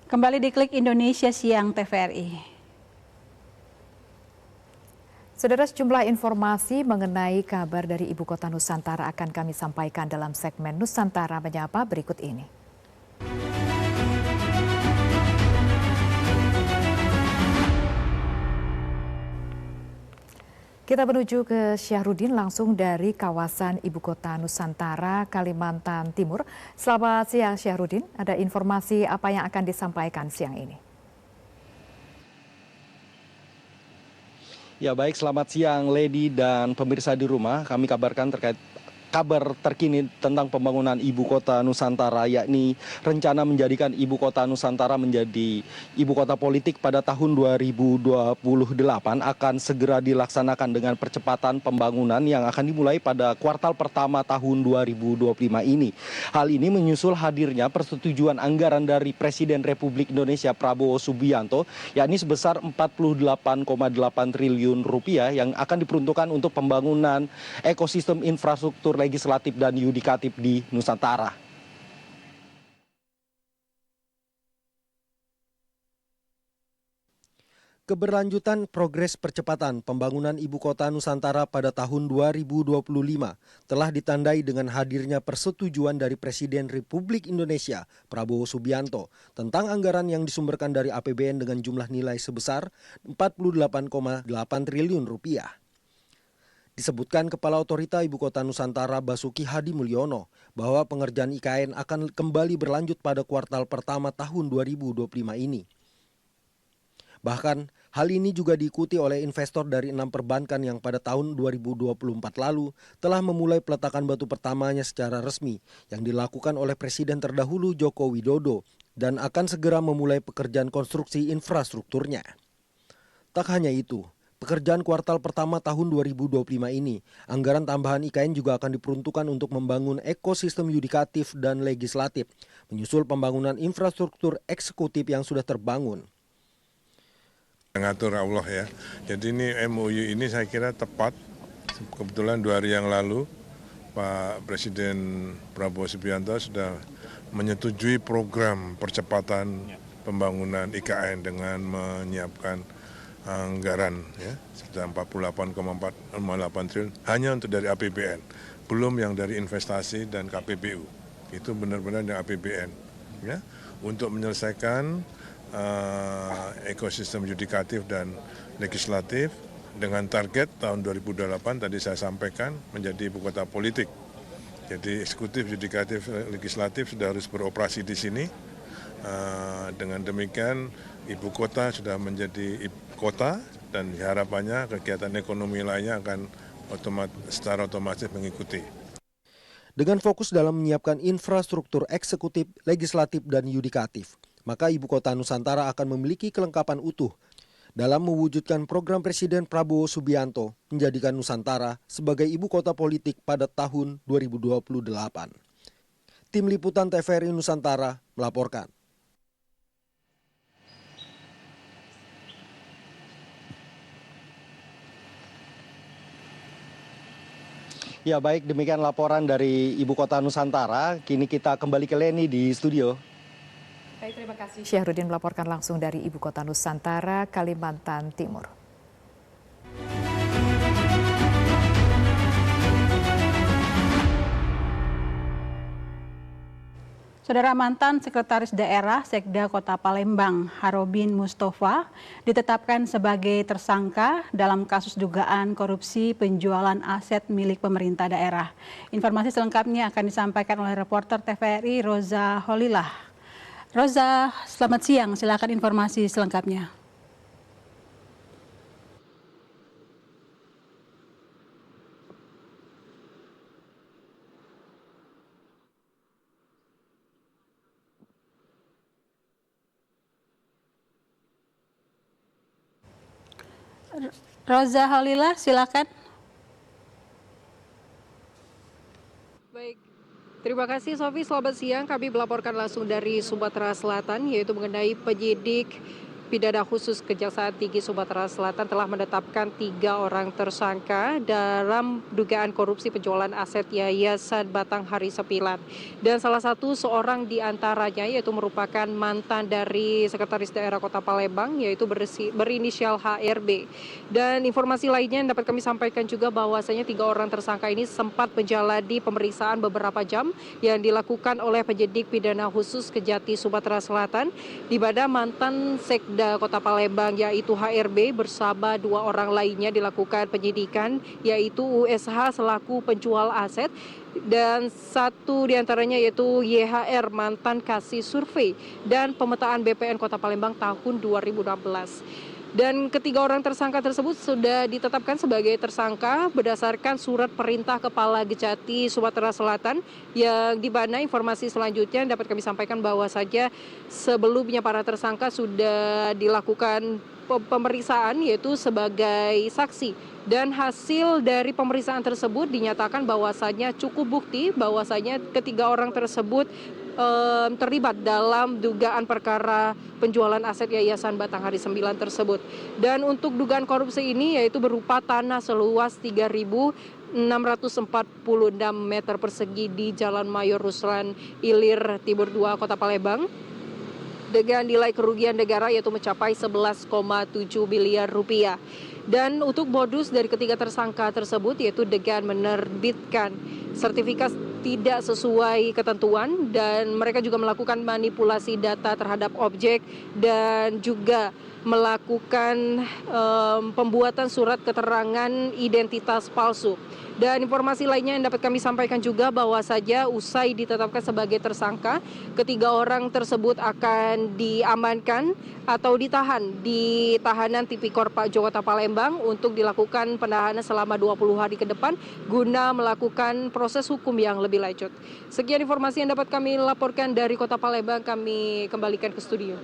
Kembali di Klik Indonesia Siang TVRI. Saudara, sejumlah informasi mengenai kabar dari Ibu Kota Nusantara akan kami sampaikan dalam segmen Nusantara Menyapa berikut ini. Kita menuju ke Syahrudin langsung dari kawasan Ibu Kota Nusantara, Kalimantan Timur. Selamat siang Syahrudin, ada informasi apa yang akan disampaikan siang ini? Ya baik, selamat siang Lady dan pemirsa di rumah. Kami kabarkan terkait kabar terkini tentang pembangunan Ibu Kota Nusantara, yakni rencana menjadikan Ibu Kota Nusantara menjadi Ibu Kota Politik pada tahun 2028 akan segera dilaksanakan dengan percepatan pembangunan yang akan dimulai pada kuartal pertama tahun 2025 ini. Hal ini menyusul hadirnya persetujuan anggaran dari Presiden Republik Indonesia Prabowo Subianto, yakni sebesar 48,8 triliun rupiah yang akan diperuntukkan untuk pembangunan ekosistem infrastruktur legislatif dan yudikatif di Nusantara. Keberlanjutan progres percepatan pembangunan Ibu Kota Nusantara pada tahun 2025 telah ditandai dengan hadirnya persetujuan dari Presiden Republik Indonesia Prabowo Subianto tentang anggaran yang disumberkan dari APBN dengan jumlah nilai sebesar 48,8 triliun rupiah. Disebutkan Kepala Otorita Ibu Kota Nusantara Basuki Hadi Mulyono bahwa pengerjaan IKN akan kembali berlanjut pada kuartal pertama tahun 2025 ini. Bahkan hal ini juga diikuti oleh investor dari 6 perbankan yang pada tahun 2024 lalu telah memulai peletakan batu pertamanya secara resmi yang dilakukan oleh Presiden terdahulu Joko Widodo dan akan segera memulai pekerjaan konstruksi infrastrukturnya. Tak hanya itu, pekerjaan kuartal pertama tahun 2025 ini, anggaran tambahan IKN juga akan diperuntukkan untuk membangun ekosistem yudikatif dan legislatif, menyusul pembangunan infrastruktur eksekutif yang sudah terbangun. Ngatur Allah ya, jadi ini MOU ini saya kira tepat. Kebetulan 2 hari yang lalu Pak Presiden Prabowo Subianto sudah menyetujui program percepatan pembangunan IKN dengan menyiapkan anggaran ya sudah 48,8 triliun hanya untuk dari APBN, belum yang dari investasi dan KPBU. Itu benar-benar dari APBN ya untuk menyelesaikan ekosistem yudikatif dan legislatif dengan target tahun 2028 tadi saya sampaikan menjadi ibu kota politik. Jadi eksekutif, yudikatif, legislatif sudah harus beroperasi di sini. Dengan demikian ibu kota sudah menjadi ibu kota dan harapannya kegiatan ekonomi lainnya akan secara otomatis mengikuti. Dengan fokus dalam menyiapkan infrastruktur eksekutif, legislatif, dan yudikatif, maka Ibu Kota Nusantara akan memiliki kelengkapan utuh dalam mewujudkan program Presiden Prabowo Subianto menjadikan Nusantara sebagai ibu kota politik pada tahun 2028. Tim Liputan TVRI Nusantara melaporkan. Ya baik, demikian laporan dari Ibu Kota Nusantara. Kini kita kembali ke Leni di studio. Baik, terima kasih. Syahrudin melaporkan langsung dari Ibu Kota Nusantara, Kalimantan Timur. Saudara, mantan Sekretaris Daerah Sekda Kota Palembang, Harobin Mustafa, ditetapkan sebagai tersangka dalam kasus dugaan korupsi penjualan aset milik pemerintah daerah. Informasi selengkapnya akan disampaikan oleh reporter TVRI Roza Holilah. Roza, selamat siang. Silakan informasi selengkapnya. Roza Holilah, silakan. Baik, terima kasih Sofi. Selamat siang. Kami melaporkan langsung dari Sumatera Selatan, yaitu mengenai penyidik pidana khusus Kejaksaan Tinggi Sumatera Selatan telah menetapkan 3 orang tersangka dalam dugaan korupsi penjualan aset Yayasan Batanghari 9. Dan salah satu seorang di antaranya yaitu merupakan mantan dari Sekretaris Daerah Kota Palembang, yaitu berinisial HRB. Dan informasi lainnya yang dapat kami sampaikan juga bahwasanya 3 orang tersangka ini sempat menjalani pemeriksaan beberapa jam yang dilakukan oleh penyidik pidana khusus Kejati Sumatera Selatan, di mana mantan Sekda Kota Palembang yaitu HRB bersama 2 orang lainnya dilakukan penyidikan, yaitu USH selaku penjual aset dan satu diantaranya yaitu YHR mantan kasih survei dan pemetaan BPN Kota Palembang tahun 2016. Dan ketiga orang tersangka tersebut sudah ditetapkan sebagai tersangka berdasarkan surat perintah Kepala Kejati Sumatera Selatan, yang di mana informasi selanjutnya dapat kami sampaikan bahwa saja sebelumnya para tersangka sudah dilakukan pemeriksaan yaitu sebagai saksi, dan hasil dari pemeriksaan tersebut dinyatakan bahwasanya cukup bukti bahwasanya ketiga orang tersebut terlibat dalam dugaan perkara penjualan aset Yayasan Batanghari 9 tersebut. Dan untuk dugaan korupsi ini yaitu berupa tanah seluas 3.646 meter persegi di Jalan Mayor Ruslan Ilir Timur 2 Kota Palembang dengan nilai kerugian negara yaitu mencapai 11,7 miliar rupiah. Dan untuk modus dari ketiga tersangka tersebut yaitu dengan menerbitkan sertifikat tidak sesuai ketentuan, dan mereka juga melakukan manipulasi data terhadap objek dan juga melakukan pembuatan surat keterangan identitas palsu. Dan informasi lainnya yang dapat kami sampaikan juga bahwa saja usai ditetapkan sebagai tersangka, ketiga orang tersebut akan diamankan atau ditahan di tahanan Tipikor Pak Jogota Palembang untuk dilakukan penahanan selama 20 hari ke depan guna melakukan proses hukum yang lebih lanjut. Sekian informasi yang dapat kami laporkan dari Kota Palembang, kami kembalikan ke studio.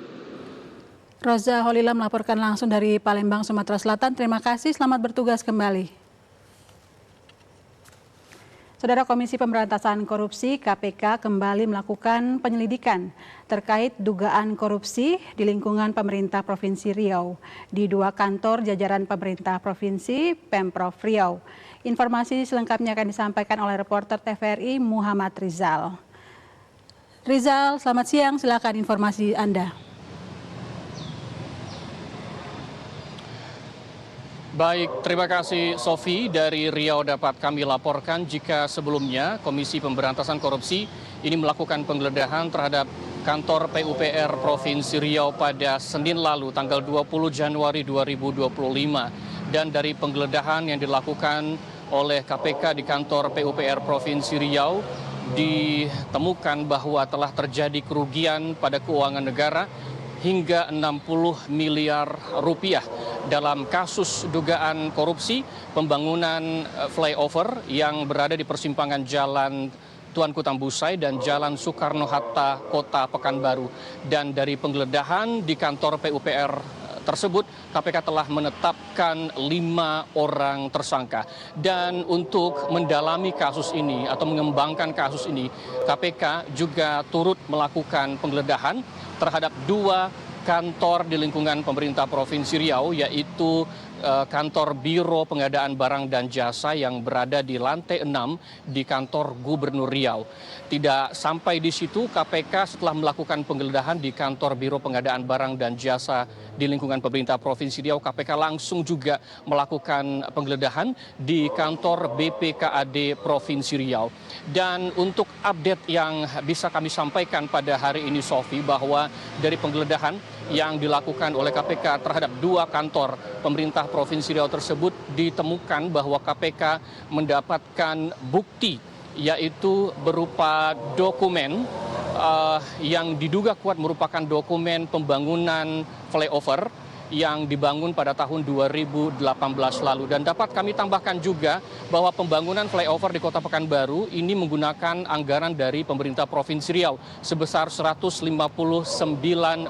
Roza Holilah melaporkan langsung dari Palembang, Sumatera Selatan. Terima kasih, selamat bertugas kembali. Saudara, Komisi Pemberantasan Korupsi KPK kembali melakukan penyelidikan terkait dugaan korupsi di lingkungan pemerintah Provinsi Riau di 2 kantor jajaran pemerintah Provinsi Pemprov Riau. Informasi selengkapnya akan disampaikan oleh reporter TVRI Muhammad Rizal. Rizal, selamat siang, silakan informasi Anda. Baik, terima kasih Sofi. Dari Riau dapat kami laporkan jika sebelumnya Komisi Pemberantasan Korupsi ini melakukan penggeledahan terhadap kantor PUPR Provinsi Riau pada Senin lalu tanggal 20 Januari 2025. Dan dari penggeledahan yang dilakukan oleh KPK di kantor PUPR Provinsi Riau ditemukan bahwa telah terjadi kerugian pada keuangan negara hingga 60 miliar rupiah dalam kasus dugaan korupsi pembangunan flyover yang berada di persimpangan Jalan Tuanku Tambusai dan Jalan Soekarno-Hatta, Kota Pekanbaru. Dan dari penggeledahan di kantor PUPR tersebut, KPK telah menetapkan 5 orang tersangka. Dan untuk mendalami kasus ini atau mengembangkan kasus ini, KPK juga turut melakukan penggeledahan terhadap 2 kantor di lingkungan pemerintah Provinsi Riau, yaitu kantor Biro Pengadaan Barang dan Jasa yang berada di lantai 6 di kantor Gubernur Riau. Tidak sampai di situ, KPK setelah melakukan penggeledahan di kantor Biro Pengadaan Barang dan Jasa di lingkungan pemerintah Provinsi Riau, KPK langsung juga melakukan penggeledahan di kantor BPKAD Provinsi Riau. Dan untuk update yang bisa kami sampaikan pada hari ini, Sofi, bahwa dari penggeledahan yang dilakukan oleh KPK terhadap 2 kantor pemerintah Provinsi Riau tersebut, ditemukan bahwa KPK mendapatkan bukti, yaitu berupa dokumen yang diduga kuat merupakan dokumen pembangunan flyover yang dibangun pada tahun 2018 lalu. Dan dapat kami tambahkan juga bahwa pembangunan flyover di Kota Pekanbaru ini menggunakan anggaran dari pemerintah Provinsi Riau sebesar 159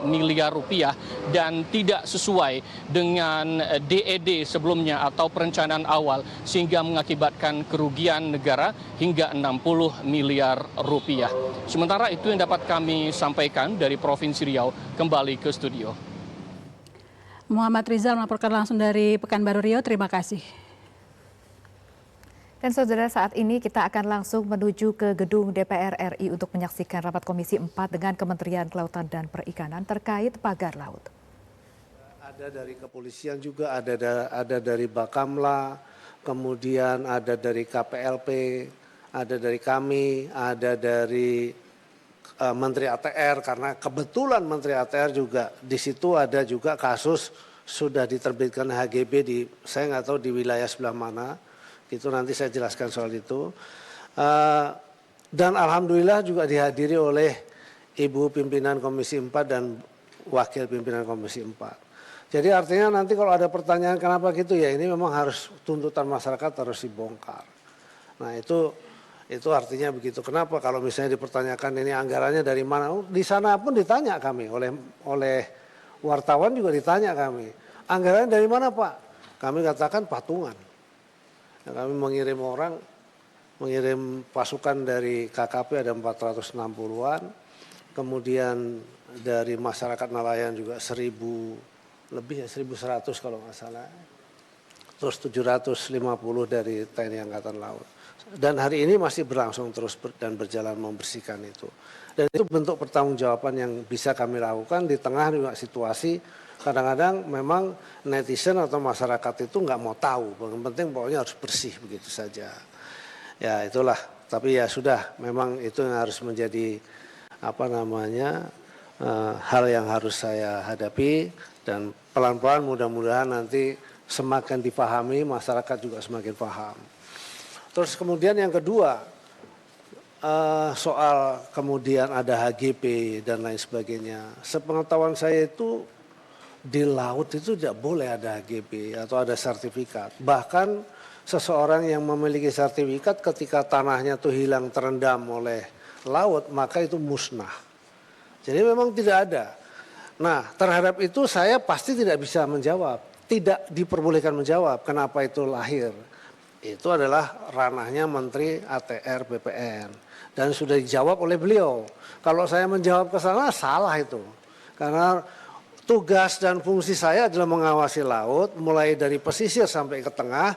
miliar rupiah dan tidak sesuai dengan DED sebelumnya atau perencanaan awal, sehingga mengakibatkan kerugian negara hingga 60 miliar rupiah. Sementara itu yang dapat kami sampaikan dari Provinsi Riau. Kembali ke studio. Muhammad Rizal melaporkan langsung dari Pekanbaru Riau. Terima kasih. Dan saudara, saat ini kita akan langsung menuju ke gedung DPR RI untuk menyaksikan rapat Komisi 4 dengan Kementerian Kelautan dan Perikanan terkait pagar laut. Ada dari kepolisian juga, ada dari Bakamla, kemudian ada dari KPLP, ada dari kami, ada dari Menteri ATR, karena kebetulan Menteri ATR juga di situ ada juga kasus sudah diterbitkan HGB di, saya nggak tahu di wilayah sebelah mana, itu nanti saya jelaskan soal itu. Dan alhamdulillah juga dihadiri oleh Ibu Pimpinan Komisi 4 dan Wakil Pimpinan Komisi 4. Jadi artinya nanti kalau ada pertanyaan kenapa gitu, ya ini memang harus tuntutan masyarakat harus dibongkar. Nah itu artinya begitu. Kenapa kalau misalnya dipertanyakan ini anggarannya dari mana? Di sana pun ditanya kami oleh wartawan juga ditanya kami. Anggarannya dari mana, Pak? Kami katakan patungan. Ya, kami mengirim pasukan dari KKP ada 460-an. Kemudian dari masyarakat nelayan juga 1.000 lebih ya, 1.100 kalau nggak salah. Terus 750 dari TNI Angkatan Laut. Dan hari ini masih berlangsung terus dan berjalan membersihkan itu. Dan itu bentuk pertanggungjawaban yang bisa kami lakukan di tengah juga situasi kadang-kadang memang netizen atau masyarakat itu nggak mau tahu. Yang penting pokoknya harus bersih begitu saja. Ya itulah. Tapi ya sudah, memang itu yang harus menjadi hal yang harus saya hadapi, dan pelan-pelan mudah-mudahan nanti semakin dipahami, masyarakat juga semakin paham. Terus kemudian yang kedua, soal kemudian ada HGP dan lain sebagainya. Sepengetahuan saya itu di laut itu tidak boleh ada HGP atau ada sertifikat. Bahkan seseorang yang memiliki sertifikat ketika tanahnya itu hilang terendam oleh laut, maka itu musnah. Jadi memang tidak ada. Nah, terhadap itu saya pasti tidak bisa menjawab. Tidak diperbolehkan menjawab kenapa itu lahir. Itu adalah ranahnya Menteri ATR BPN. Dan sudah dijawab oleh beliau. Kalau saya menjawab ke sana, salah itu. Karena tugas dan fungsi saya adalah mengawasi laut, mulai dari pesisir sampai ke tengah.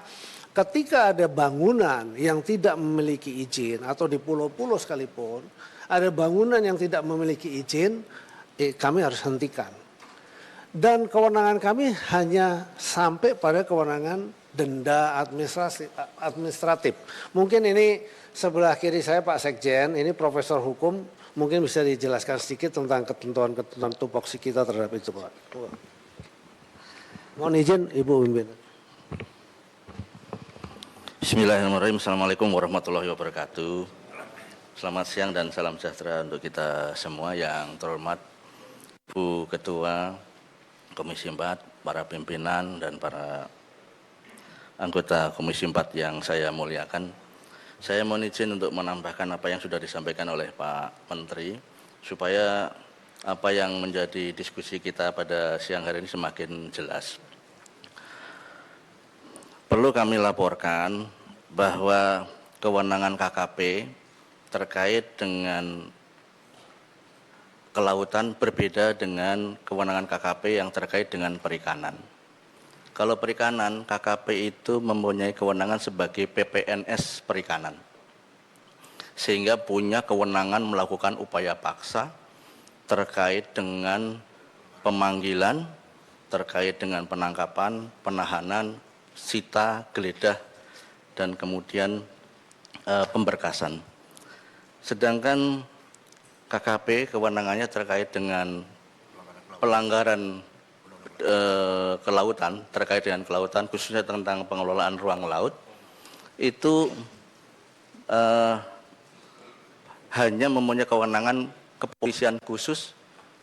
Ketika ada bangunan yang tidak memiliki izin, atau di pulau-pulau sekalipun, ada bangunan yang tidak memiliki izin, kami harus hentikan. Dan kewenangan kami hanya sampai pada kewenangan denda administratif. Mungkin ini sebelah kiri saya Pak Sekjen, ini Profesor Hukum, mungkin bisa dijelaskan sedikit tentang ketentuan-ketentuan tupoksi kita terhadap itu Pak. Mohon izin Ibu Pimpin. Bismillahirrahmanirrahim. Assalamualaikum warahmatullahi wabarakatuh. Selamat siang dan salam sejahtera untuk kita semua. Yang terhormat Ibu Ibu Ketua Komisi 4, para pimpinan dan para anggota Komisi 4 yang saya muliakan. Saya mohon izin untuk menambahkan apa yang sudah disampaikan oleh Pak Menteri, supaya apa yang menjadi diskusi kita pada siang hari ini semakin jelas. Perlu kami laporkan bahwa kewenangan KKP terkait dengan kelautan berbeda dengan kewenangan KKP yang terkait dengan perikanan. Kalau perikanan, KKP itu mempunyai kewenangan sebagai PPNS perikanan, sehingga punya kewenangan melakukan upaya paksa terkait dengan pemanggilan, terkait dengan penangkapan, penahanan, sita, geledah, dan kemudian pemberkasan. Sedangkan KKP kewenangannya terkait dengan pelanggaran kelautan, terkait dengan kelautan, khususnya tentang pengelolaan ruang laut, itu hanya mempunyai kewenangan kepolisian khusus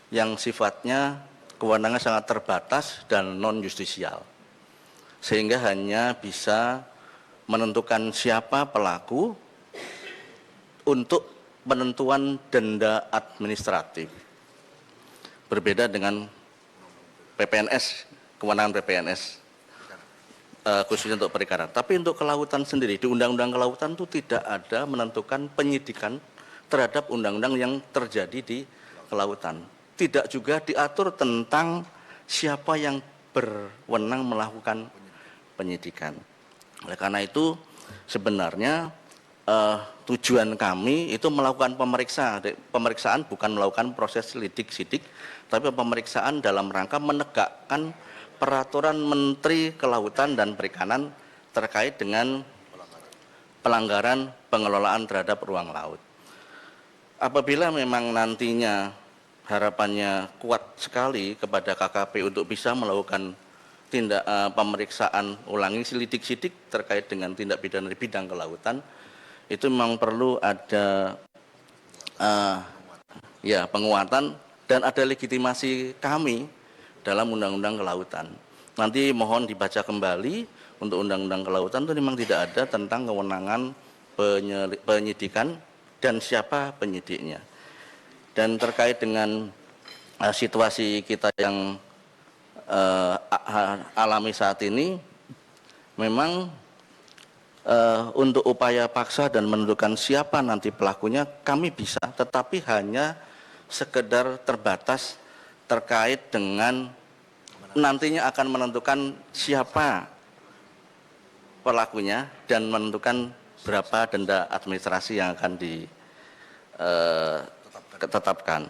yang sifatnya kewenangan sangat terbatas dan non-justisial, sehingga hanya bisa menentukan siapa pelaku untuk penentuan denda administratif. Berbeda dengan PPNS, kewenangan PPNS khususnya untuk perikanan. Tapi untuk kelautan sendiri, di Undang-Undang Kelautan itu tidak ada menentukan penyidikan terhadap undang-undang yang terjadi di kelautan. Tidak juga diatur tentang siapa yang berwenang melakukan penyidikan. Oleh karena itu sebenarnya tujuan kami itu melakukan pemeriksaan bukan melakukan proses lidik-sidik, tapi pemeriksaan dalam rangka menegakkan peraturan Menteri Kelautan dan Perikanan terkait dengan pelanggaran pengelolaan terhadap ruang laut. Apabila memang nantinya harapannya kuat sekali kepada KKP untuk bisa melakukan tindak pemeriksaan ulangi lidik-sidik terkait dengan tindak pidana di bidang kelautan, itu memang perlu ada penguatan dan ada legitimasi kami dalam Undang-Undang Kelautan. Nanti mohon dibaca kembali untuk Undang-Undang Kelautan itu memang tidak ada tentang kewenangan penyidikan dan siapa penyidiknya. Dan terkait dengan situasi kita yang alami saat ini, memang untuk upaya paksa dan menentukan siapa nanti pelakunya kami bisa, tetapi hanya sekedar terbatas terkait dengan nantinya akan menentukan siapa pelakunya dan menentukan berapa denda administrasi yang akan ditetapkan.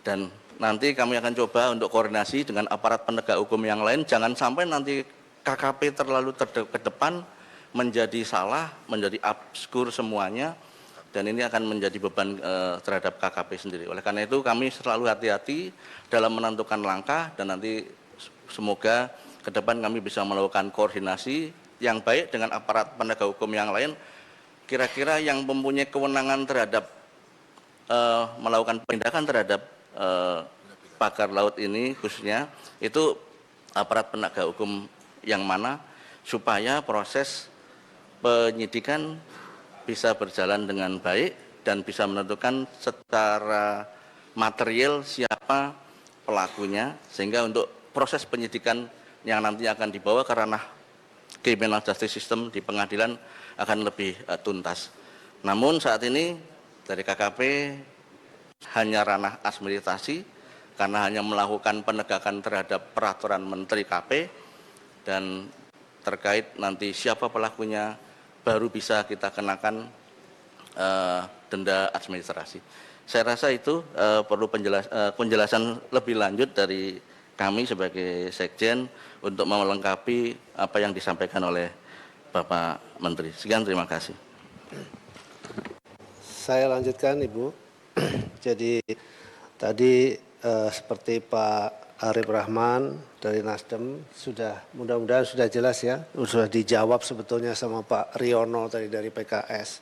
Dan nanti kami akan coba untuk koordinasi dengan aparat penegak hukum yang lain, jangan sampai nanti KKP terlalu ke depan menjadi salah, menjadi obskur semuanya, dan ini akan menjadi beban terhadap KKP sendiri. Oleh karena itu kami selalu hati-hati dalam menentukan langkah, dan nanti semoga ke depan kami bisa melakukan koordinasi yang baik dengan aparat penegak hukum yang lain. Kira-kira yang mempunyai kewenangan terhadap melakukan penindakan terhadap pagar laut ini khususnya, itu aparat penegak hukum yang mana, supaya proses penyidikan bisa berjalan dengan baik dan bisa menentukan secara material siapa pelakunya, sehingga untuk proses penyidikan yang nanti akan dibawa ke ranah criminal justice system di pengadilan akan lebih tuntas. Namun saat ini dari KKP hanya ranah administrasi, karena hanya melakukan penegakan terhadap peraturan Menteri KP, dan terkait nanti siapa pelakunya baru bisa kita kenakan denda administrasi. Saya rasa itu perlu penjelasan lebih lanjut dari kami sebagai Sekjen untuk melengkapi apa yang disampaikan oleh Bapak Menteri. Sekian, terima kasih. Saya lanjutkan, Ibu. Jadi tadi seperti Pak Arif Rahman dari Nasdem sudah, mudah-mudahan sudah jelas ya, sudah dijawab sebetulnya sama Pak Riono tadi dari PKS.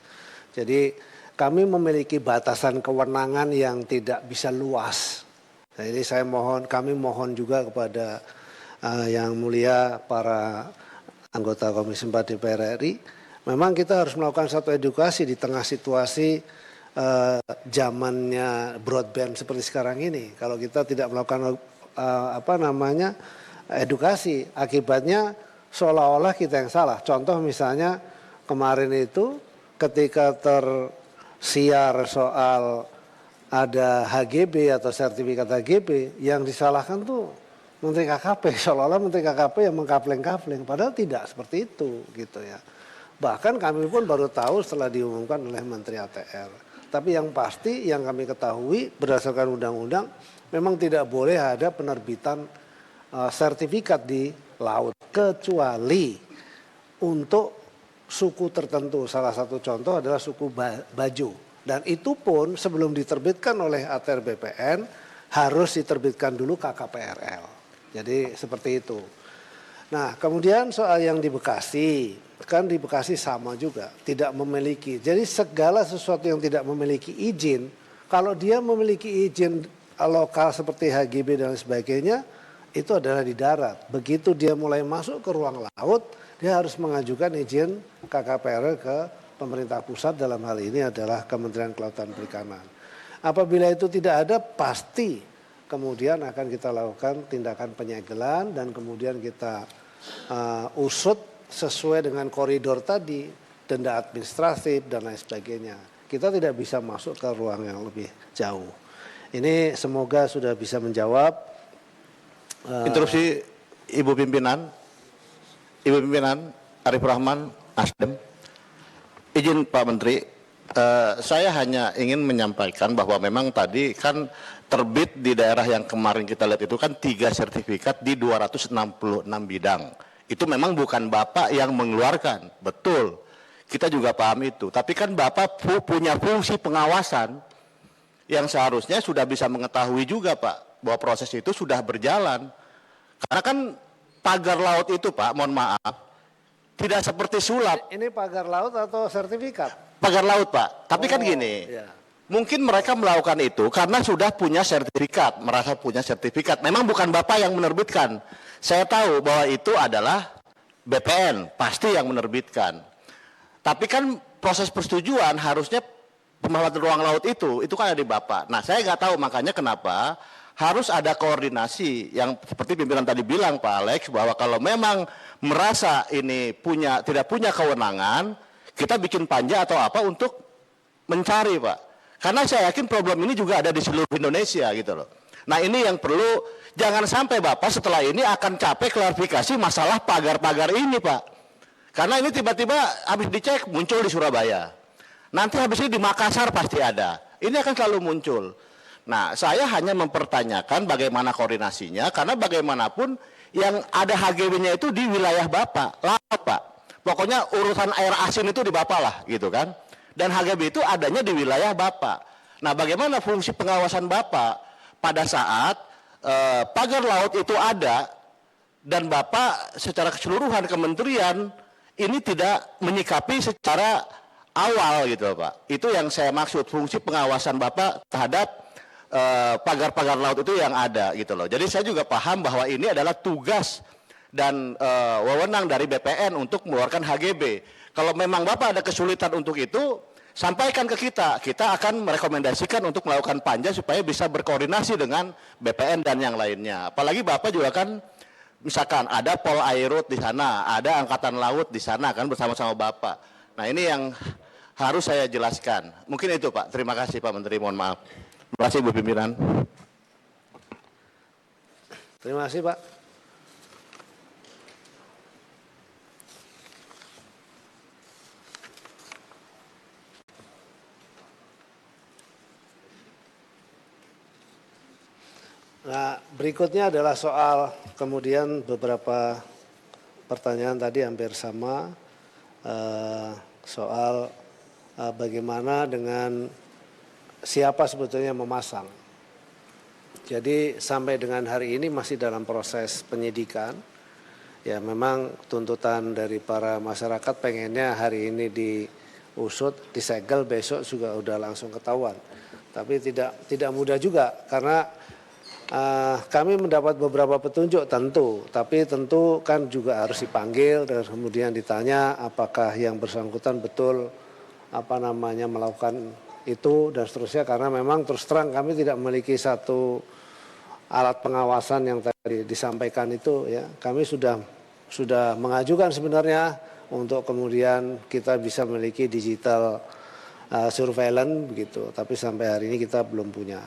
Jadi kami memiliki batasan kewenangan yang tidak bisa luas. Nah, ini kami mohon juga kepada yang mulia para anggota Komisi 4 DPR RI, memang kita harus melakukan satu edukasi di tengah situasi zamannya broadband seperti sekarang ini. Kalau kita tidak melakukan edukasi, akibatnya seolah-olah kita yang salah. Contoh misalnya kemarin itu ketika tersiar soal ada HGB atau sertifikat HGB, yang disalahkan tuh Menteri KKP, seolah-olah Menteri KKP yang mengkapleng-kapleng, padahal tidak seperti itu gitu ya. Bahkan kami pun baru tahu setelah diumumkan oleh Menteri ATR. Tapi yang pasti yang kami ketahui berdasarkan undang-undang memang tidak boleh ada penerbitan sertifikat di laut kecuali untuk suku tertentu. Salah satu contoh adalah suku Bajo. Dan itu pun sebelum diterbitkan oleh ATR BPN harus diterbitkan dulu KKPRL. Jadi seperti itu. Nah, kemudian soal yang di Bekasi, kan di Bekasi sama juga, tidak memiliki. Jadi segala sesuatu yang tidak memiliki izin, kalau dia memiliki izin lokal seperti HGB dan sebagainya, itu adalah di darat. Begitu dia mulai masuk ke ruang laut, dia harus mengajukan izin KKPRL ke pemerintah pusat, dalam hal ini adalah Kementerian Kelautan Perikanan. Apabila itu tidak ada, pasti kemudian akan kita lakukan tindakan penyegelan dan kemudian kita usut sesuai dengan koridor tadi, denda administratif dan lain sebagainya. Kita tidak bisa masuk ke ruang yang lebih jauh. Ini semoga sudah bisa menjawab. Interupsi Ibu Pimpinan Arif Rahman, Nasdem. Izin Pak Menteri, saya hanya ingin menyampaikan bahwa memang tadi kan terbit di daerah yang kemarin kita lihat itu kan 3 sertifikat di 266 bidang. Itu memang bukan Bapak yang mengeluarkan, betul. Kita juga paham itu. Tapi kan Bapak punya fungsi pengawasan yang seharusnya sudah bisa mengetahui juga Pak, bahwa proses itu sudah berjalan. Karena kan pagar laut itu Pak, mohon maaf, tidak seperti sulap. Ini pagar laut atau sertifikat? Pagar laut Pak, tapi kan gini, mungkin mereka melakukan itu karena sudah punya sertifikat, merasa punya sertifikat. Memang bukan Bapak yang menerbitkan. Saya tahu bahwa itu adalah BPN, pasti yang menerbitkan. Tapi kan proses persetujuan harusnya pemanfaatan ruang laut itu kan ada di Bapak. Nah saya nggak tahu makanya kenapa harus ada koordinasi yang seperti pimpinan tadi bilang Pak Alex, bahwa kalau memang merasa ini tidak punya kewenangan, kita bikin panja atau apa untuk mencari Pak. Karena saya yakin problem ini juga ada di seluruh Indonesia gitu loh. Nah ini yang perlu, jangan sampai Bapak setelah ini akan capek klarifikasi masalah pagar-pagar ini Pak. Karena ini tiba-tiba habis dicek muncul di Surabaya. Nanti habis ini di Makassar pasti ada. Ini akan selalu muncul. Nah, saya hanya mempertanyakan bagaimana koordinasinya, karena bagaimanapun yang ada HGB-nya itu di wilayah Bapak, laut Pak. Pokoknya urusan air asin itu di Bapak lah, gitu kan. Dan HGB itu adanya di wilayah Bapak. Nah, bagaimana fungsi pengawasan Bapak pada saat pagar laut itu ada, dan Bapak secara keseluruhan kementerian ini tidak menyikapi secara awal gitu Pak. Itu yang saya maksud, fungsi pengawasan Bapak terhadap pagar-pagar laut itu yang ada gitu loh. Jadi saya juga paham bahwa ini adalah tugas dan wewenang dari BPN untuk mengeluarkan HGB. Kalau memang Bapak ada kesulitan untuk itu, sampaikan ke kita. Kita akan merekomendasikan untuk melakukan panja supaya bisa berkoordinasi dengan BPN dan yang lainnya. Apalagi Bapak juga kan misalkan ada Pol Airut di sana, ada Angkatan Laut di sana kan bersama-sama Bapak. Nah ini yang harus saya jelaskan. Mungkin itu Pak. Terima kasih Pak Menteri, mohon maaf. Terima kasih Bu Pimpinan. Terima kasih Pak. Nah, berikutnya adalah soal kemudian beberapa pertanyaan tadi hampir sama soal bagaimana dengan siapa sebetulnya memasang. Jadi sampai dengan hari ini masih dalam proses penyidikan. Ya memang tuntutan dari para masyarakat pengennya hari ini diusut, disegel, besok juga udah langsung ketahuan. Tapi tidak mudah juga karena kami mendapat beberapa petunjuk tentu, tapi tentu kan juga harus dipanggil dan kemudian ditanya apakah yang bersangkutan betul melakukan itu dan seterusnya, karena memang terus terang kami tidak memiliki satu alat pengawasan yang tadi disampaikan itu ya. Kami sudah mengajukan sebenarnya untuk kemudian kita bisa memiliki digital surveillance begitu, tapi sampai hari ini kita belum punya.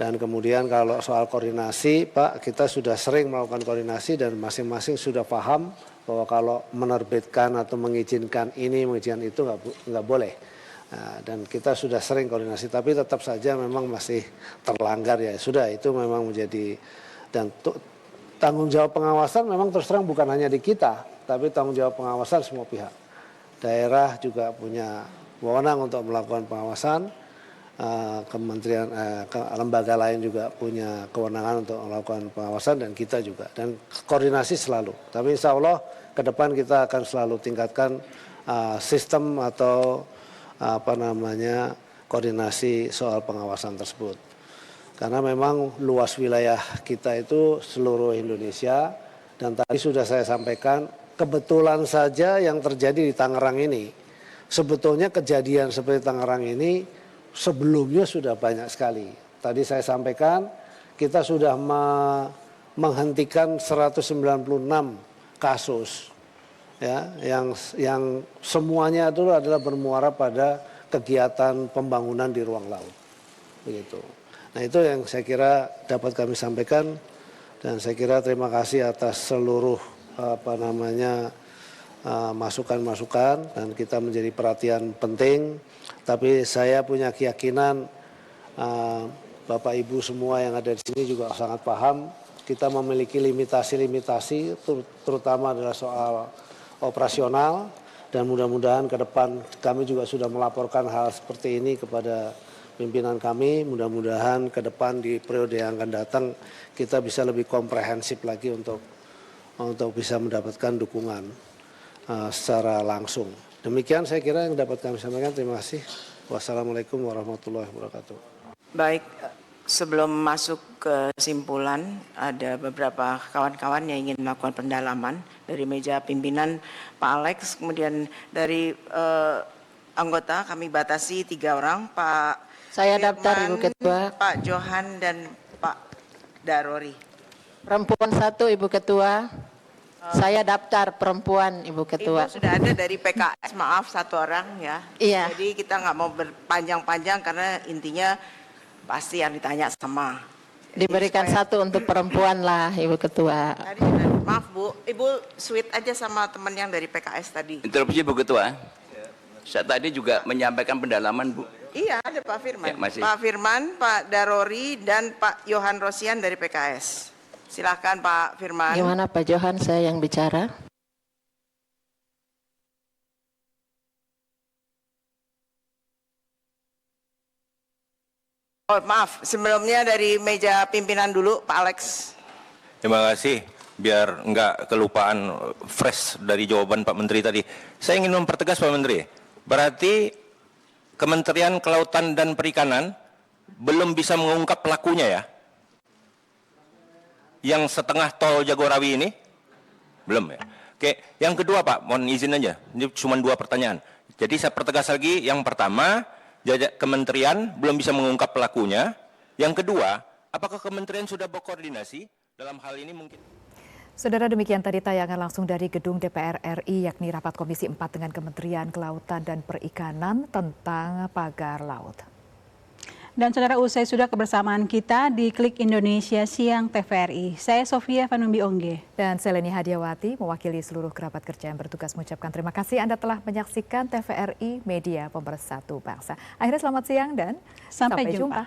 Dan kemudian kalau soal koordinasi, Pak, kita sudah sering melakukan koordinasi dan masing-masing sudah paham bahwa kalau menerbitkan atau mengizinkan ini, mengizinkan itu nggak boleh. Nah, dan kita sudah sering koordinasi, tapi tetap saja memang masih terlanggar ya. Sudah, itu memang menjadi, dan tanggung jawab pengawasan memang terus terang bukan hanya di kita, tapi tanggung jawab pengawasan semua pihak. Daerah juga punya wewenang untuk melakukan pengawasan. Kementerian, lembaga lain juga punya kewenangan untuk melakukan pengawasan dan kita juga, dan koordinasi selalu. Tapi insya Allah ke depan kita akan selalu tingkatkan sistem atau koordinasi soal pengawasan tersebut. Karena memang luas wilayah kita itu seluruh Indonesia, dan tadi sudah saya sampaikan kebetulan saja yang terjadi di Tangerang ini. Sebetulnya kejadian seperti Tangerang ini sebelumnya sudah banyak sekali. Tadi saya sampaikan kita sudah menghentikan 196 kasus ya, yang semuanya itu adalah bermuara pada kegiatan pembangunan di ruang laut. Begitu. Nah, itu yang saya kira dapat kami sampaikan, dan saya kira terima kasih atas seluruh masukan-masukan, dan kita menjadi perhatian penting. Tapi saya punya keyakinan Bapak Ibu semua yang ada di sini juga sangat paham. Kita memiliki limitasi-limitasi, terutama adalah soal operasional, dan mudah-mudahan ke depan kami juga sudah melaporkan hal seperti ini kepada pimpinan kami. Mudah-mudahan ke depan di periode yang akan datang kita bisa lebih komprehensif lagi untuk bisa mendapatkan dukungan secara langsung. Demikian saya kira yang dapat kami sampaikan. Terima kasih. Wassalamualaikum warahmatullahi wabarakatuh. Baik, sebelum masuk ke kesimpulan, ada beberapa kawan-kawan yang ingin melakukan pendalaman dari meja pimpinan Pak Alex, kemudian dari anggota kami batasi 3 orang, Pak Saya Firman, daftar Ibu Ketua. Pak Johan dan Pak Darori. Perempuan 1 Ibu Ketua. Saya daftar perempuan Ibu Ketua. Ibu sudah ada dari PKS, maaf 1 orang ya. Iya. Jadi kita nggak mau berpanjang-panjang karena intinya pasti yang ditanya sama. Diberikan 1 untuk perempuan lah Ibu Ketua. Tadi, maaf Bu, Ibu sweet aja sama teman yang dari PKS tadi. Interupsi Bu Ketua. Saya tadi juga menyampaikan pendalaman Bu. Iya, ada Pak Firman. Ya, masih. Pak Firman, Pak Darori, dan Pak Johan Rosian dari PKS. Silakan Pak Firman. Gimana Pak Johan, saya yang bicara? Oh maaf, sebelumnya dari meja pimpinan dulu Pak Alex. Terima kasih, biar enggak kelupaan fresh dari jawaban Pak Menteri tadi. Saya ingin mempertegas Pak Menteri, berarti Kementerian Kelautan dan Perikanan belum bisa mengungkap pelakunya ya? Yang setengah tol Jagorawi ini? Belum ya? Oke, yang kedua Pak, mohon izin aja, ini cuma 2 pertanyaan. Jadi saya pertegas lagi, yang pertama, Kementerian belum bisa mengungkap pelakunya. Yang kedua, apakah Kementerian sudah berkoordinasi dalam hal ini mungkin? Saudara, demikian tadi tayangan langsung dari gedung DPR RI, yakni rapat Komisi 4 dengan Kementerian Kelautan dan Perikanan tentang pagar laut. Dan saudara, usai sudah kebersamaan kita di Klik Indonesia Siang TVRI. Saya Sofia Vanumbi Ongge. Dan saya Leni Hadiawati, mewakili seluruh kerabat kerja yang bertugas mengucapkan terima kasih Anda telah menyaksikan TVRI Media Pemersatu Bangsa. Akhirnya selamat siang dan sampai jumpa.